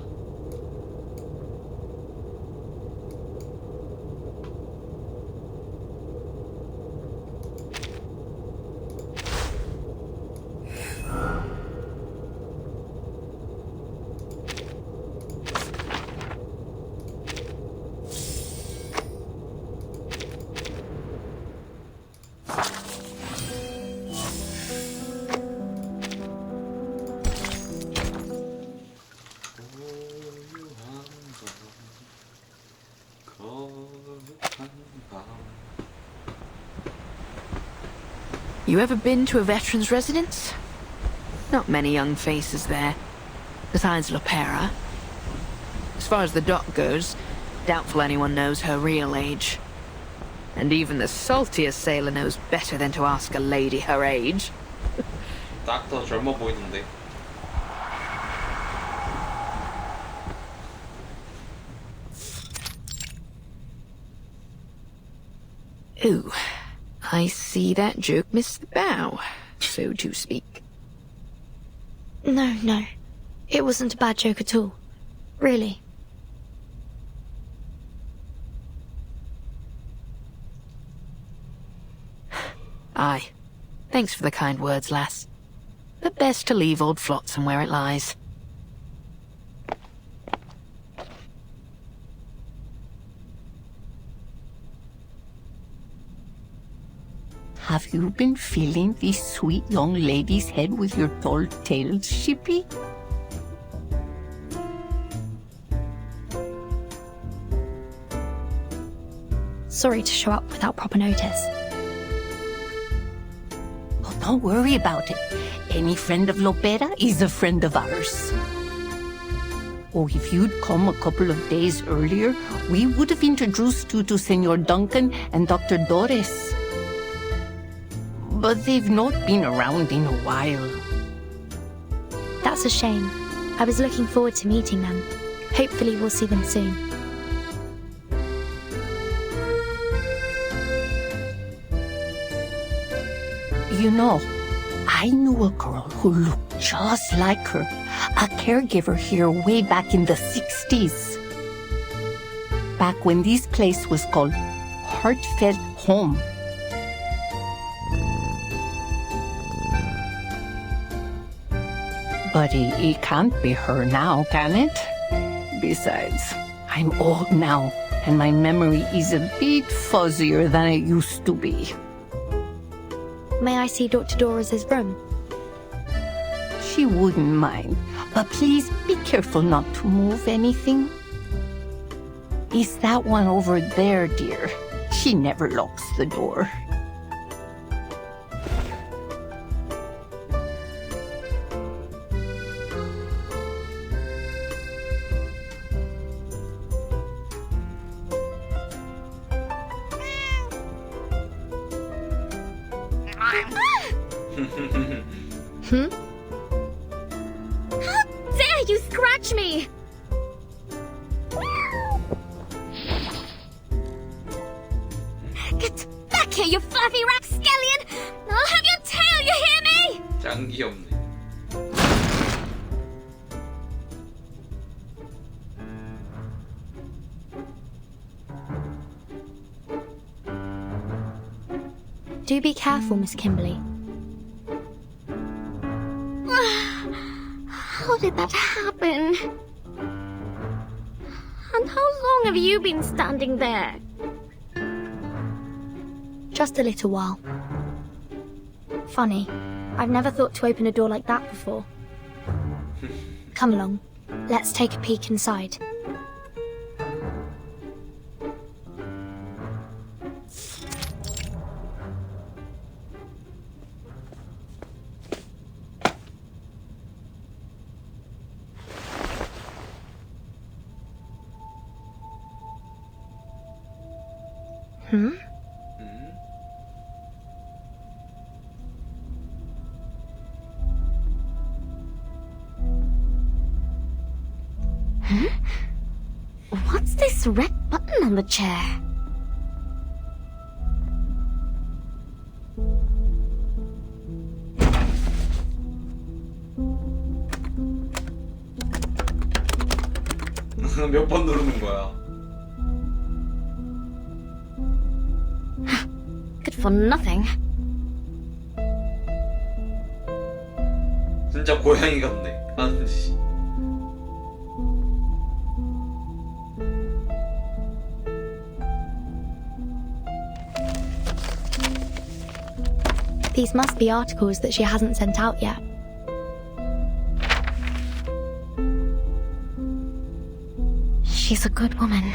You ever been to a veteran's residence? Not many young faces there, besides Lopera. As far as the doc goes, doubtful anyone knows her real age. And even the saltiest sailor knows better than to ask a lady her age. 딱 더 젊어 보이던데. Ooh, I see that joke missed the bow, so to speak. No. It wasn't a bad joke at all. Really. Aye. Thanks for the kind words, lass. But best to leave old Flotsam where it lies. Have you been filling this sweet young lady's head with your tall tales, Shippy? Sorry to show up without proper notice. Oh, don't worry about it. Any friend of Lopera is a friend of ours. Oh, if you'd come a couple of days earlier, we would have introduced you to Senor Duncan and Dr. Doris. But they've not been around in a while. That's a shame. I was looking forward to meeting them. Hopefully we'll see them soon. You know, I knew a girl who looked just like her, a caregiver here way back in the 60s. Back when this place was called Heartfelt Home. But it can't be her now, can it? Besides, I'm old now, and my memory is a bit fuzzier than it used to be. May I see Dr. Doris's room? She wouldn't mind, but please be careful not to move anything. It's that one over there, dear. She never locks the door. How dare you scratch me! Get back here, you fluffy rapscallion! I'll have your tail, you hear me? 짱 귀엽네. Do be careful, Miss Kimberly. How did that happen? And how long have you been standing there? Just a little while. Funny, I've never thought to open a door like that before. Come along, let's take a peek inside. What's this red button on the chair? 몇 번 누르는 거야? Good for nothing. 진짜 고양이 같네. 하는 짓이. These must be articles that she hasn't sent out yet. She's a good woman.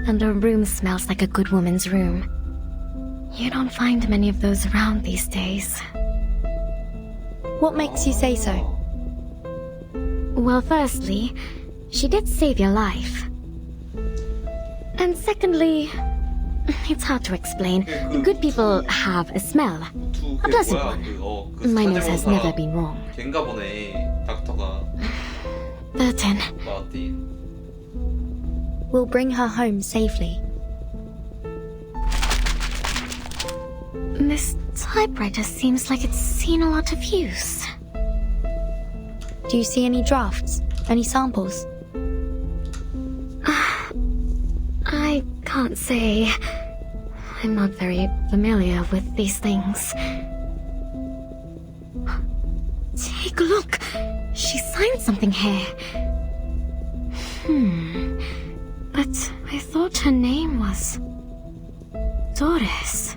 And her room smells like a good woman's room. You don't find many of those around these days. What makes you say so? Well, firstly, she did save your life. And secondly, it's hard to explain. Good people have a smell. A pleasant one. My nose has never been wrong. 걔인가 보네. 닥터가. Burton. 마틴. We'll bring her home safely. This typewriter seems like it's seen a lot of use. Do you see any drafts? Any samples? I can't say. I'm not very familiar with these things. Take a look. She signed something here. But I thought her name was Doris.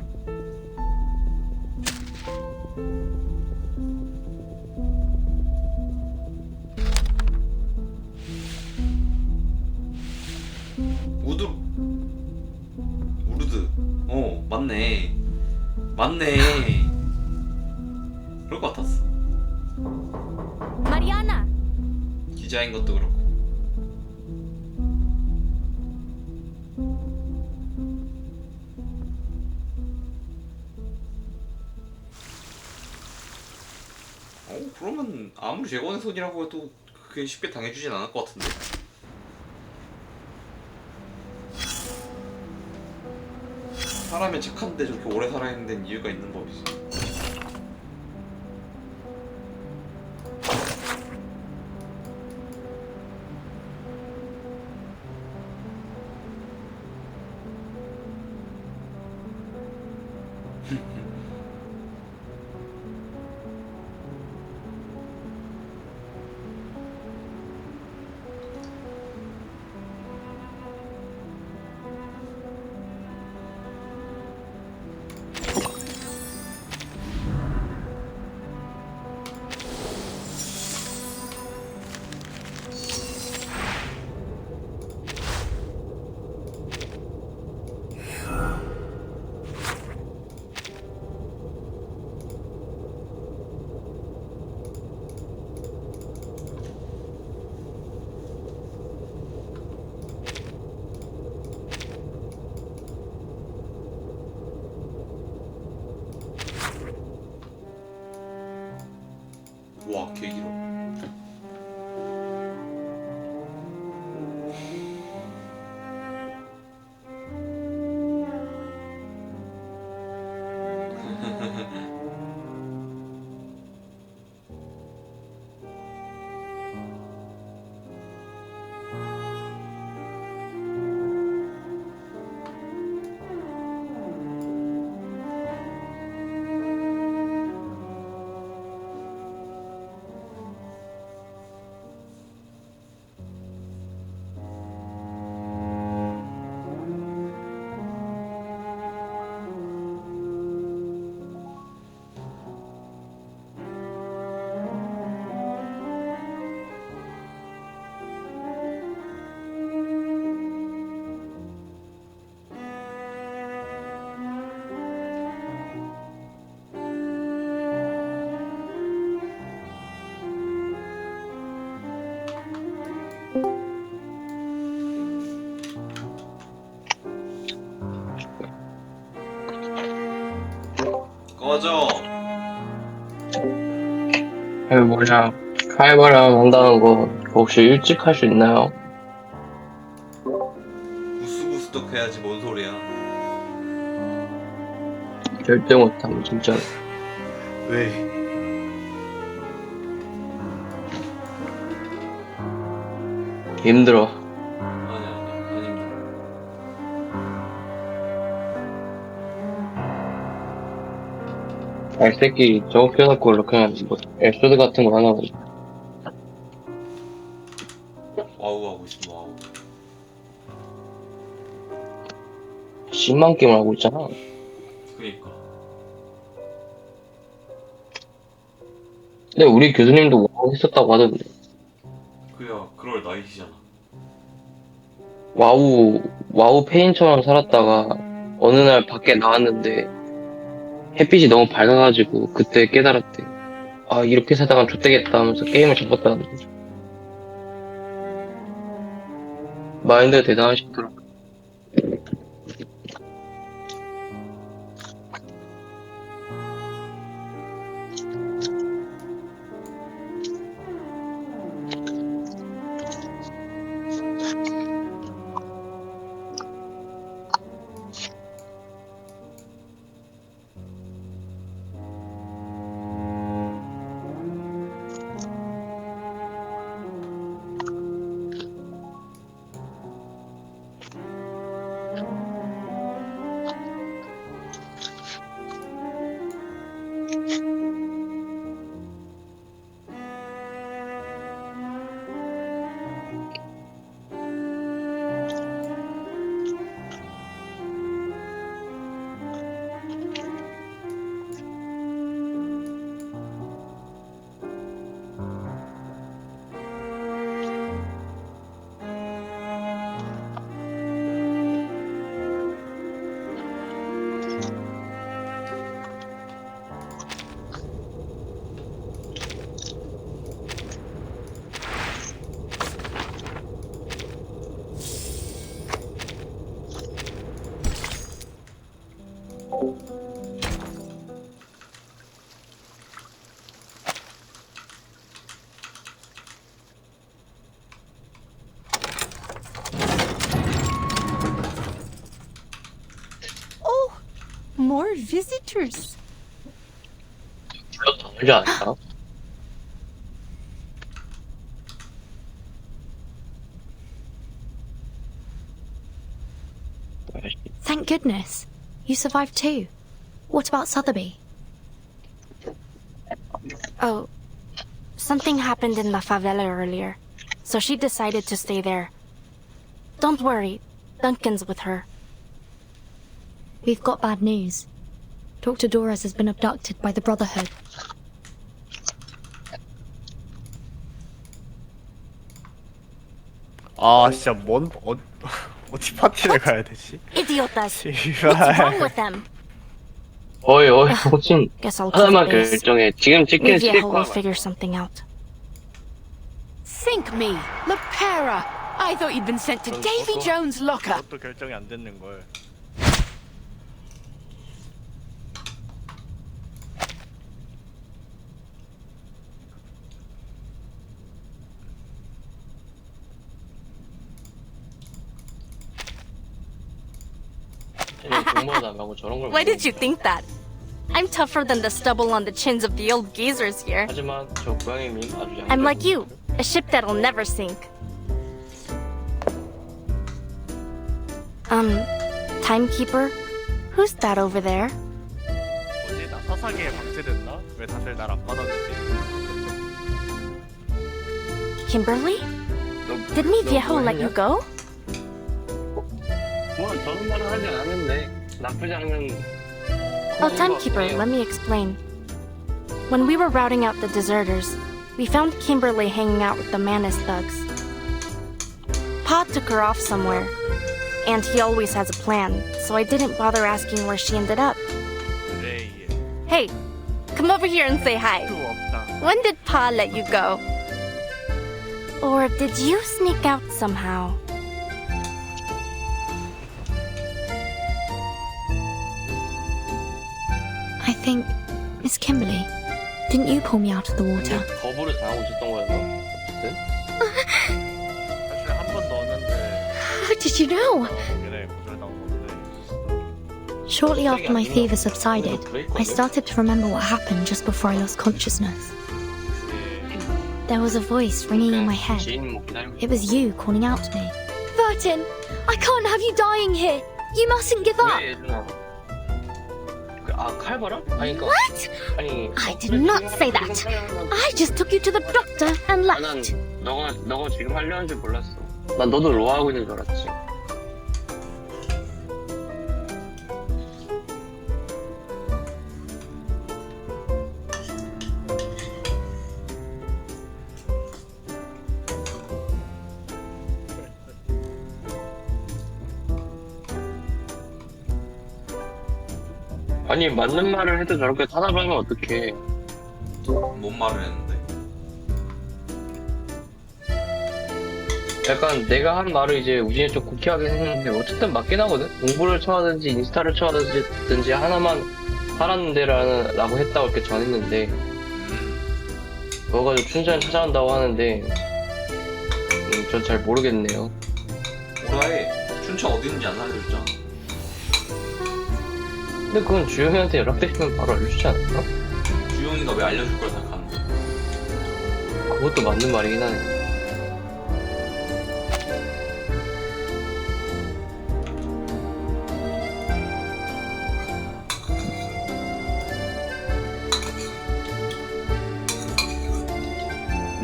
우르드. 맞네. 맞네. 그럴 것 같았어. Mariana! 기자인 것도 그렇고. 그러면 아무리 재건의 손이라고 해도 그게 쉽게 당해주진 않을 것 같은데. 사람이 착한데 저렇게 오래 살아있는 데는 이유가 있는 법이지. 와, 개 길어. 꺼져. 뭐냐, 칼바람 한다는 거 혹시 일찍 할 수 있나요? 구스구스덕 해야지 뭔 소리야. 절대 못함, 진짜. 왜? 힘들어. 아니 힘들어. 알새끼 저거 펴놓고 그냥 뭐 에피소드 같은 거 하나 보자. 와우 하고 있어. 와우. 10만 게임을 하고 있잖아. 그니까. 근데 우리 교수님도 와우 했었다고 하던데. 그야 그럴 나이시잖아. 와우 페인처럼 살았다가 어느 날 밖에 나왔는데 햇빛이 너무 밝아가지고 그때 깨달았대. 아, 이렇게 살다간 좆되겠다 하면서 게임을 접었다는데. 마인드가 대단하시더라. more visitors. 불러도 나오지 않을까? Thank goodness. You survived too. What about Sotheby? Oh, something happened in La Favela earlier, so she decided to stay there. Don't worry, Duncan's with her. We've got bad news. Dr. Doras has been abducted by the Brotherhood. 아 진짜 어디 파티를 가야 되지? Idiotas! What's 씨발. wrong with them? 어이 혹시 Guess I'll 하나만 keep base. 결정해. 지금 찍기는 찍을 Viejo 거야. will figure something out. Think me, Lepera. I thought you'd been sent to Davy Jones' locker. 그것도 결정이 안 되는 걸. Why did you think that? I'm tougher than the stubble on the chins of the old geezers here. 하지만 저 고양이님 아주 양. I'm like you, a ship that'll never sink. Timekeeper? Who's that over there? 뭐지? 나 사사기에 박제됐나? 왜 다들 날 안 받아주지? Kimberly? Did me viejo let you go? 뭐 저런 말은 하지 않았는데 나쁘지 않은. Oh, Timekeeper, let me explain. When we were routing out the deserters, we found Kimberly hanging out with the Manus thugs. Pa took her off somewhere, and he always has a plan, so I didn't bother asking where she ended up. Hey, come over here and say hi. When did Pa let you go? Or did you sneak out somehow? I think, Miss Kimberly, didn't you pull me out of the water? 거부를 당하고 있었던 거였나? 어쨌든. 사실 한 번 넣었는데. How did you know? 얘네 거절 당한 Shortly after my fever subsided, I started to remember what happened just before I lost consciousness. There was a voice ringing in my head. It was you calling out to me. Burton, I can't have you dying here. You mustn't give up. 아 칼바람? 아니 그러니까. What? 아니. I did not say that. I just took you to the doctor and 난 left. 너가 지금 하려는 줄 몰랐어. 난 너도 로하고 있는 줄 알았지. 아니 맞는 말을 해도 저렇게 타협하면 어떡해. 뭔 말을 했는데? 약간 내가 한 말을 이제 우진이 좀 곡해하긴 했는데 어쨌든 맞긴 하거든. 공부를 쳐하든지 인스타를 쳐하든지 하나만 하라는데라고 했다고 이렇게 전했는데 그거 가지고 춘천 찾아온다고 하는데 전 잘 모르겠네요. 뭐라 해. 춘천 어딘지 안 알려줬잖아. 근데 그건 주영이한테 연락드리면 바로 알려주지 않을까? 주영이가 왜 알려줄 걸 생각하는데? 그것도 맞는 말이긴 하네.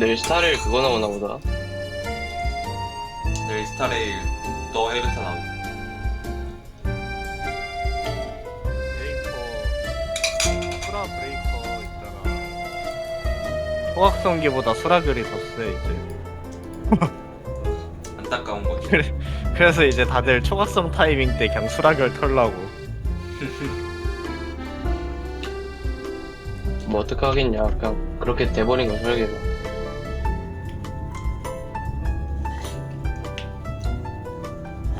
내일 스타레일 그거 나오나 보다. 내일 스타레일 너 헤르타 나오고. 수라 브레이커 있잖아. 소각성기보다 수라별이 더 세 이제. 안타까운 거지. 그래서 이제 다들 초각성 타이밍 때 그냥 수라결 털라고. 뭐 어떡하겠냐. 그냥 그렇게 돼버린 거 설계가.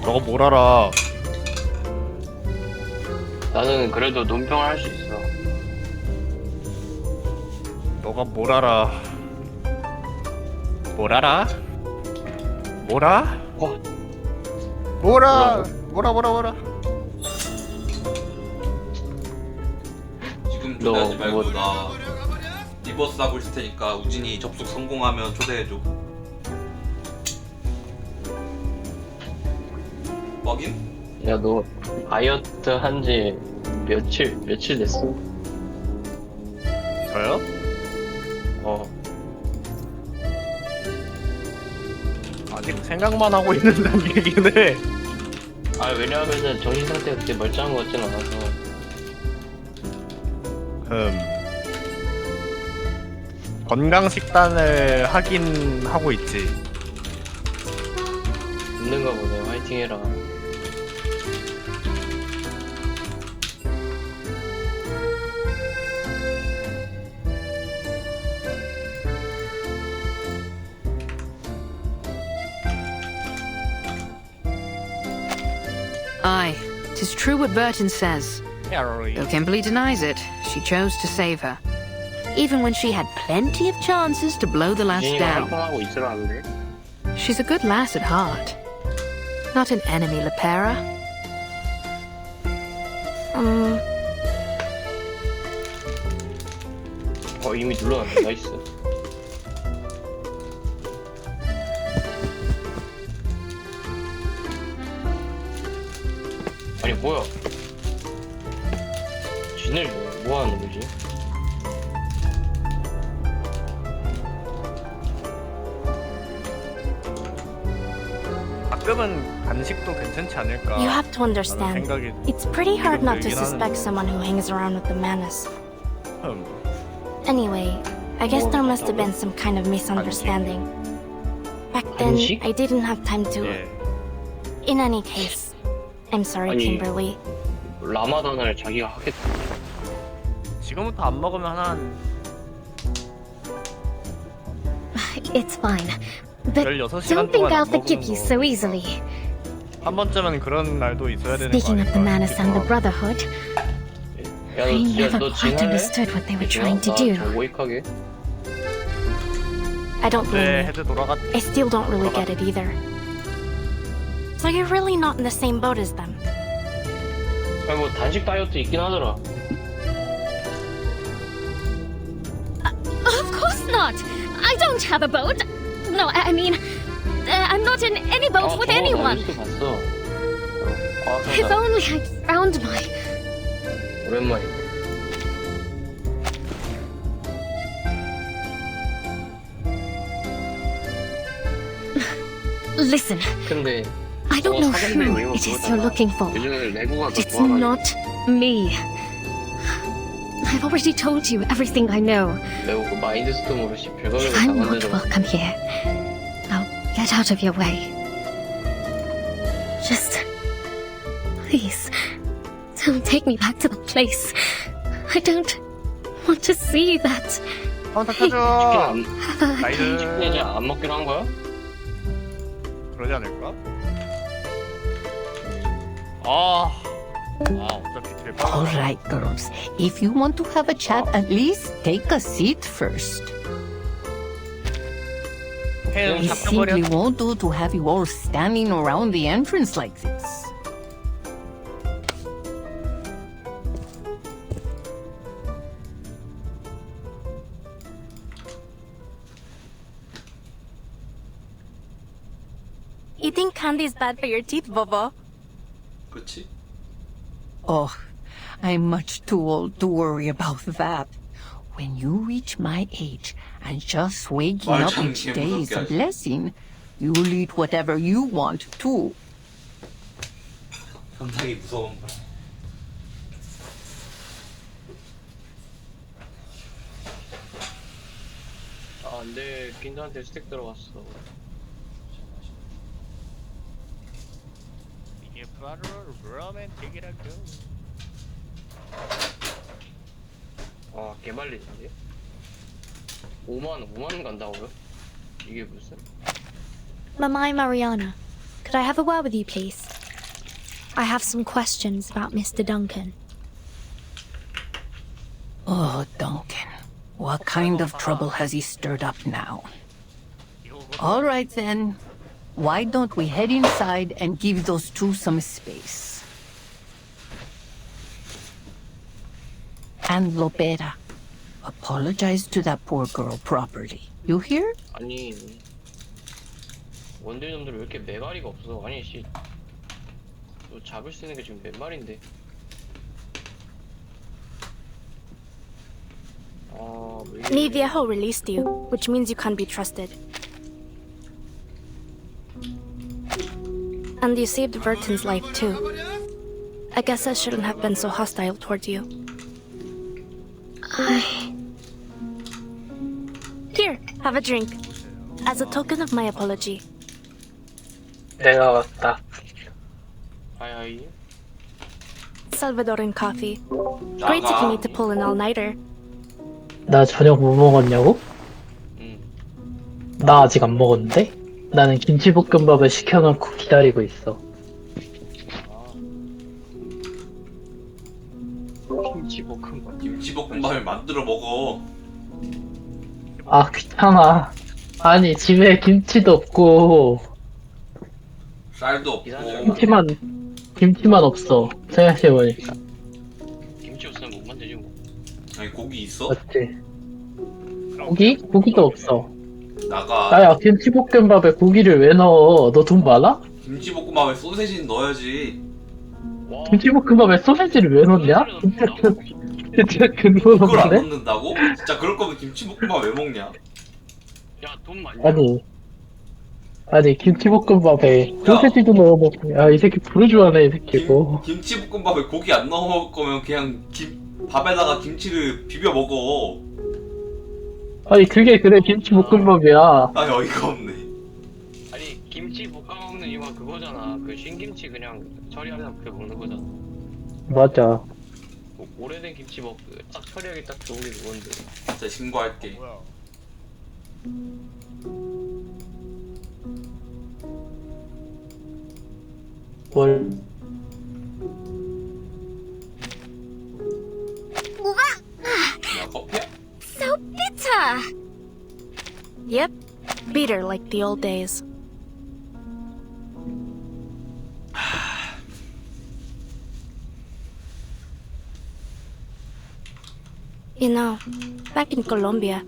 너가 뭘 알아. 나는 그래도 논평을 할 수 있어. 너가 뭘 알아. 뭘 알아? 뭐라? 뭐라? 뭐라? 초대하지 말고 나 리버스 하고 있을 테니까 우진이 접속 성공하면 초대해줘. 확인? 야, 너 다이어트 한지 며칠 됐어? 저요? 아직 생각만 하고 있는 단계이긴 해. 왜냐하면은 정신 상태가 그렇게 멀쩡한 것 같진 않아서. 건강 식단을 하긴 하고 있지. 힘든가 보네. 화이팅 해라. Aye, 'tis true what Burton says. Though Kimberly denies it, she chose to save her. Even when she had plenty of chances to blow the lass down. 활동하고 있으라는데. She's a good lass at heart. Not an enemy, Lepera. 이미 눌러놨네. 나이스. 아니 뭐야? 쥐네 뭐 하는 거지? 가끔은 간식도 괜찮지 않을까? You have to understand, 생각이 it's pretty hard not to 들긴 suspect 하는데. someone who hangs around with the Manus. Anyway, I guess there must have been some kind of misunderstanding. Back then, 간식? I didn't have time to... In any case, I'm sorry, 아니, Kimberly. 라마단을 자기가 하겠다. 지금부터 안 먹으면 한 It's fine. But 16시간 don't think 동안 I'll 안 forgive 먹는 you 거. so easily. 한 번쯤은 그런 날도 있어야 되는 거 Speaking of the 아닐까 Manus and the 싶기도 하고. Brotherhood, 야, I 너 진짜 never 너 quite 진할래? understood what they were trying to 나 do. 저 모익하게. I don't blame 네, you. 헤드 돌아갔. I still don't really get it either. So you're really not in the same boat as them. 아니 뭐 단식 다이어트 있긴 하더라. Of course not! I don't have a boat! No, I mean, I'm not in any boat with anyone! 뉴스 봤어. If only I'd found my... 오랜만이네. Listen, 근데 I don't know who it is you're looking for. 요즘에 레고가 더 It's 좋아가지고. not me. I've already told you everything I know. 레고 그 마인드스톰으로 별거를 다 I'm not 만들어. welcome here. Now, get out of your way. Just... Please, don't take me back to that place. I don't want to see that. 치킨 안, 나이스. 치킨 이제 안 먹기로 한 거야? 그러지 않을까? 어차피 대박. All right, girls. If you want to have a chat, at least take a seat first. It simply won't do to have you all standing around the entrance like this. Eating candy is bad for your teeth, Bobo. 그렇지? Oh, I'm much too old to worry about that. When you reach my age and just waking up each day is a blessing, you'll eat whatever you want too. 상당히 무서운 말. 아, 안돼. 빈도한테 스택 들어갔어. 이게 바로 로맨틱이라고. 아, 개말리는데? 5만 원 간다고요? 이게 무슨? Mamai Mariana, could I have a word with you, please? I have some questions about Mr. Duncan. Oh, Duncan. What kind of trouble has he stirred up now? All right then. Why don't we head inside and give those two some space? And Lopera. Apologize to that poor girl properly. You hear? 아니 원딜 놈들 왜 이렇게 메마리가 없어? 아니 씨, 너 잡을 수 있는 게 지금 몇 마리인데? Mi Viejo released you, which means you can't be trusted. And you saved Verton's life too. I guess I shouldn't have been so hostile towards you. Here, have a drink. As a token of my apology. 내가 왔다. 하이. Salvadoran coffee. Great if you need to pull an all-nighter. 나 저녁 뭐 먹었냐고? 나 아직 안 먹었는데? 나는 김치볶음밥을 시켜놓고 기다리고 있어. 김치볶음밥을 만들어 먹어. 아 귀찮아. 아니 집에 김치도 없고 쌀도 없고 김치만 없어. 생각해보니까. 김치 없으면 못 만들지 뭐. 아니 고기 있어? 맞지? 고기도 없어. 나가. 나야 김치볶음밥에 고기를 왜 넣어? 너 돈 많아? 김치볶음밥에 소세지 넣어야지. 김치볶음밥에 소세지를 왜 넣냐? 진짜 근본 그걸 안 없네? 넣는다고? 진짜 그럴 거면 김치볶음밥 왜 먹냐? 야돈 많이. 아니 김치볶음밥에 소세지도 넣어 먹고. 야 이 새끼 부르주아네 이 새끼고. 김치볶음밥에 고기 안 넣어 먹을 거면 그냥 밥에다가 김치를 비벼 먹어. 아니 그게 그래 김치볶음밥이야. 아니 어이가 없네. 아니 김치 볶아 먹는 이유가 그거잖아. 그 신김치 그냥 처리하면 그 먹는 거잖아. 맞아. 오래된 김치 딱 처리하기 딱 좋은 게 그건데. 진짜 신고할게. 뭘? So bitter! Yep, bitter like the old days. You know, back in Colombia,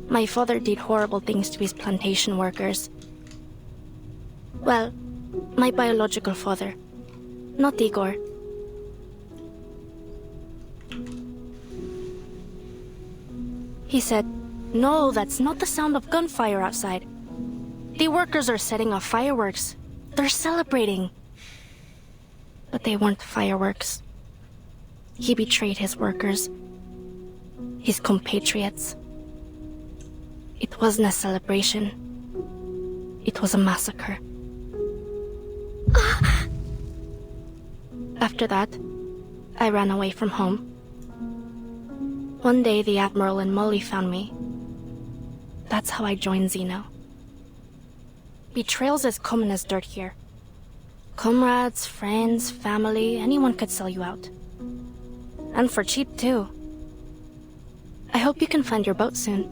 my father did horrible things to his plantation workers. Well, my biological father, not Igor. He said, "No, that's not the sound of gunfire outside. The workers are setting off fireworks. They're celebrating." But they weren't fireworks. He betrayed his workers, his compatriots. It wasn't a celebration. It was a massacre. After that, I ran away from home. One day, the Admiral and Molly found me. That's how I joined Xeno. Betrayal's as common as dirt here. Comrades, friends, family, anyone could sell you out. And for cheap, too. I hope you can find your boat soon.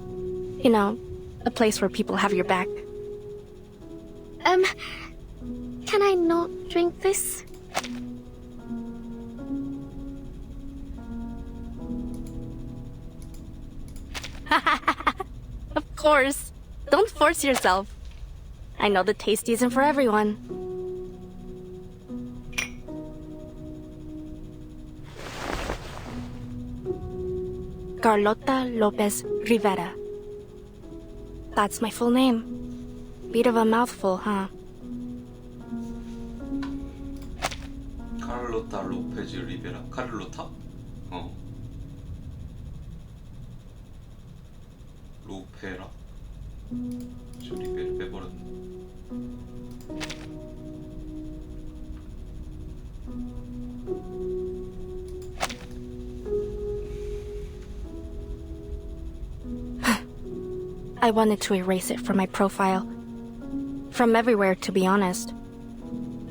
You know, a place where people have your back. Can I not drink this? Of course. Don't force yourself. I know the taste isn't for everyone. Carlota Lopez Rivera. That's my full name. Bit of a mouthful, huh? 카를로타 로페즈 리베라. 카를로타? 로페라? 저 리베라 빼버렸네. I wanted to erase it from my profile. From everywhere, to be honest.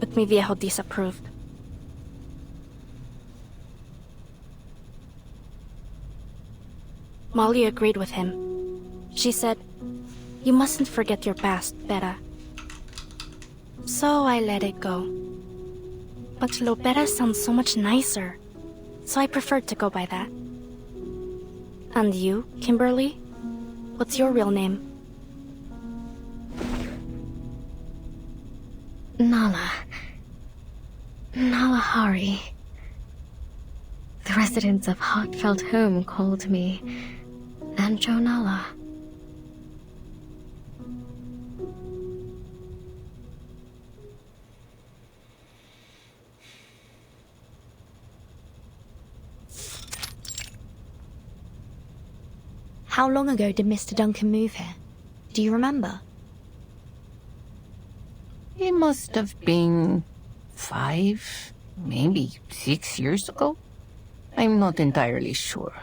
But mi viejo disapproved. Molly agreed with him. She said, "You mustn't forget your past, Beta." So I let it go. But Lopera sounds so much nicer, so I preferred to go by that. And you, Kimberly? What's your real name? Nala. Nala Hari. The residents of Heartfelt Home called me Anjo Nala. How long ago did Mr. Duncan move here? Do you remember? It must have been 5, maybe 6 years ago. I'm not entirely sure.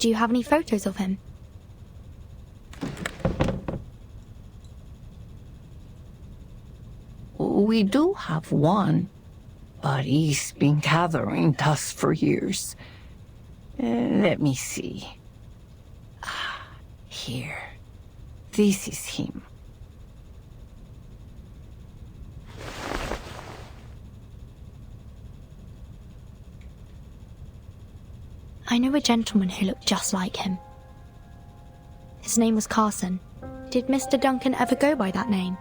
Do you have any photos of him? We do have one, but he's been gathering dust for years. Let me see. Here. This is him. I know a gentleman who looked just like him. His name was Carson. Did Mr. Duncan ever go by that name?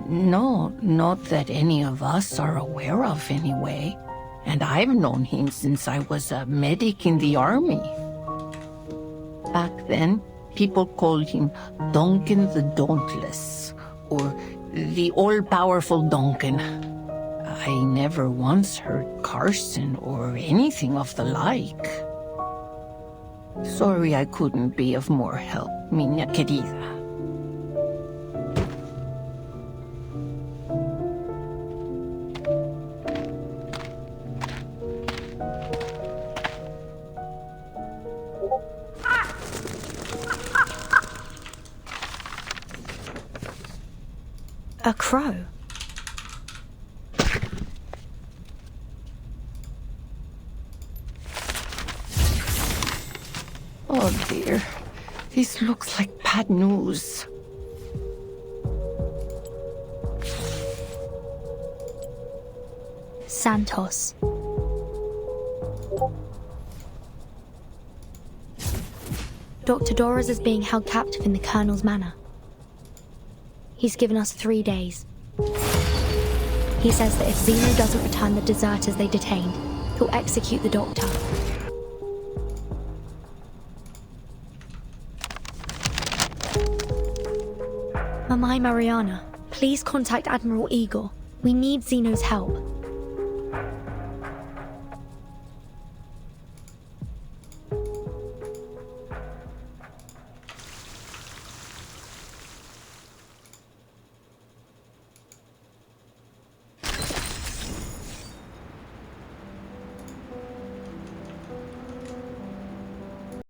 No, not that any of us are aware of anyway. And I've known him since I was a medic in the army. Back then, people called him Duncan the Dauntless, or the all-powerful Duncan. I never once heard Carson or anything of the like. Sorry I couldn't be of more help, minha querida. A crow? Oh dear, this looks like bad news. Santos. Dr. Doras is being held captive in the Colonel's manor. He's given us 3 days. He says that if Zeno doesn't return the deserters they detained, he'll execute the doctor. Mamai Mariana, please contact Admiral Igor. We need Zeno's help.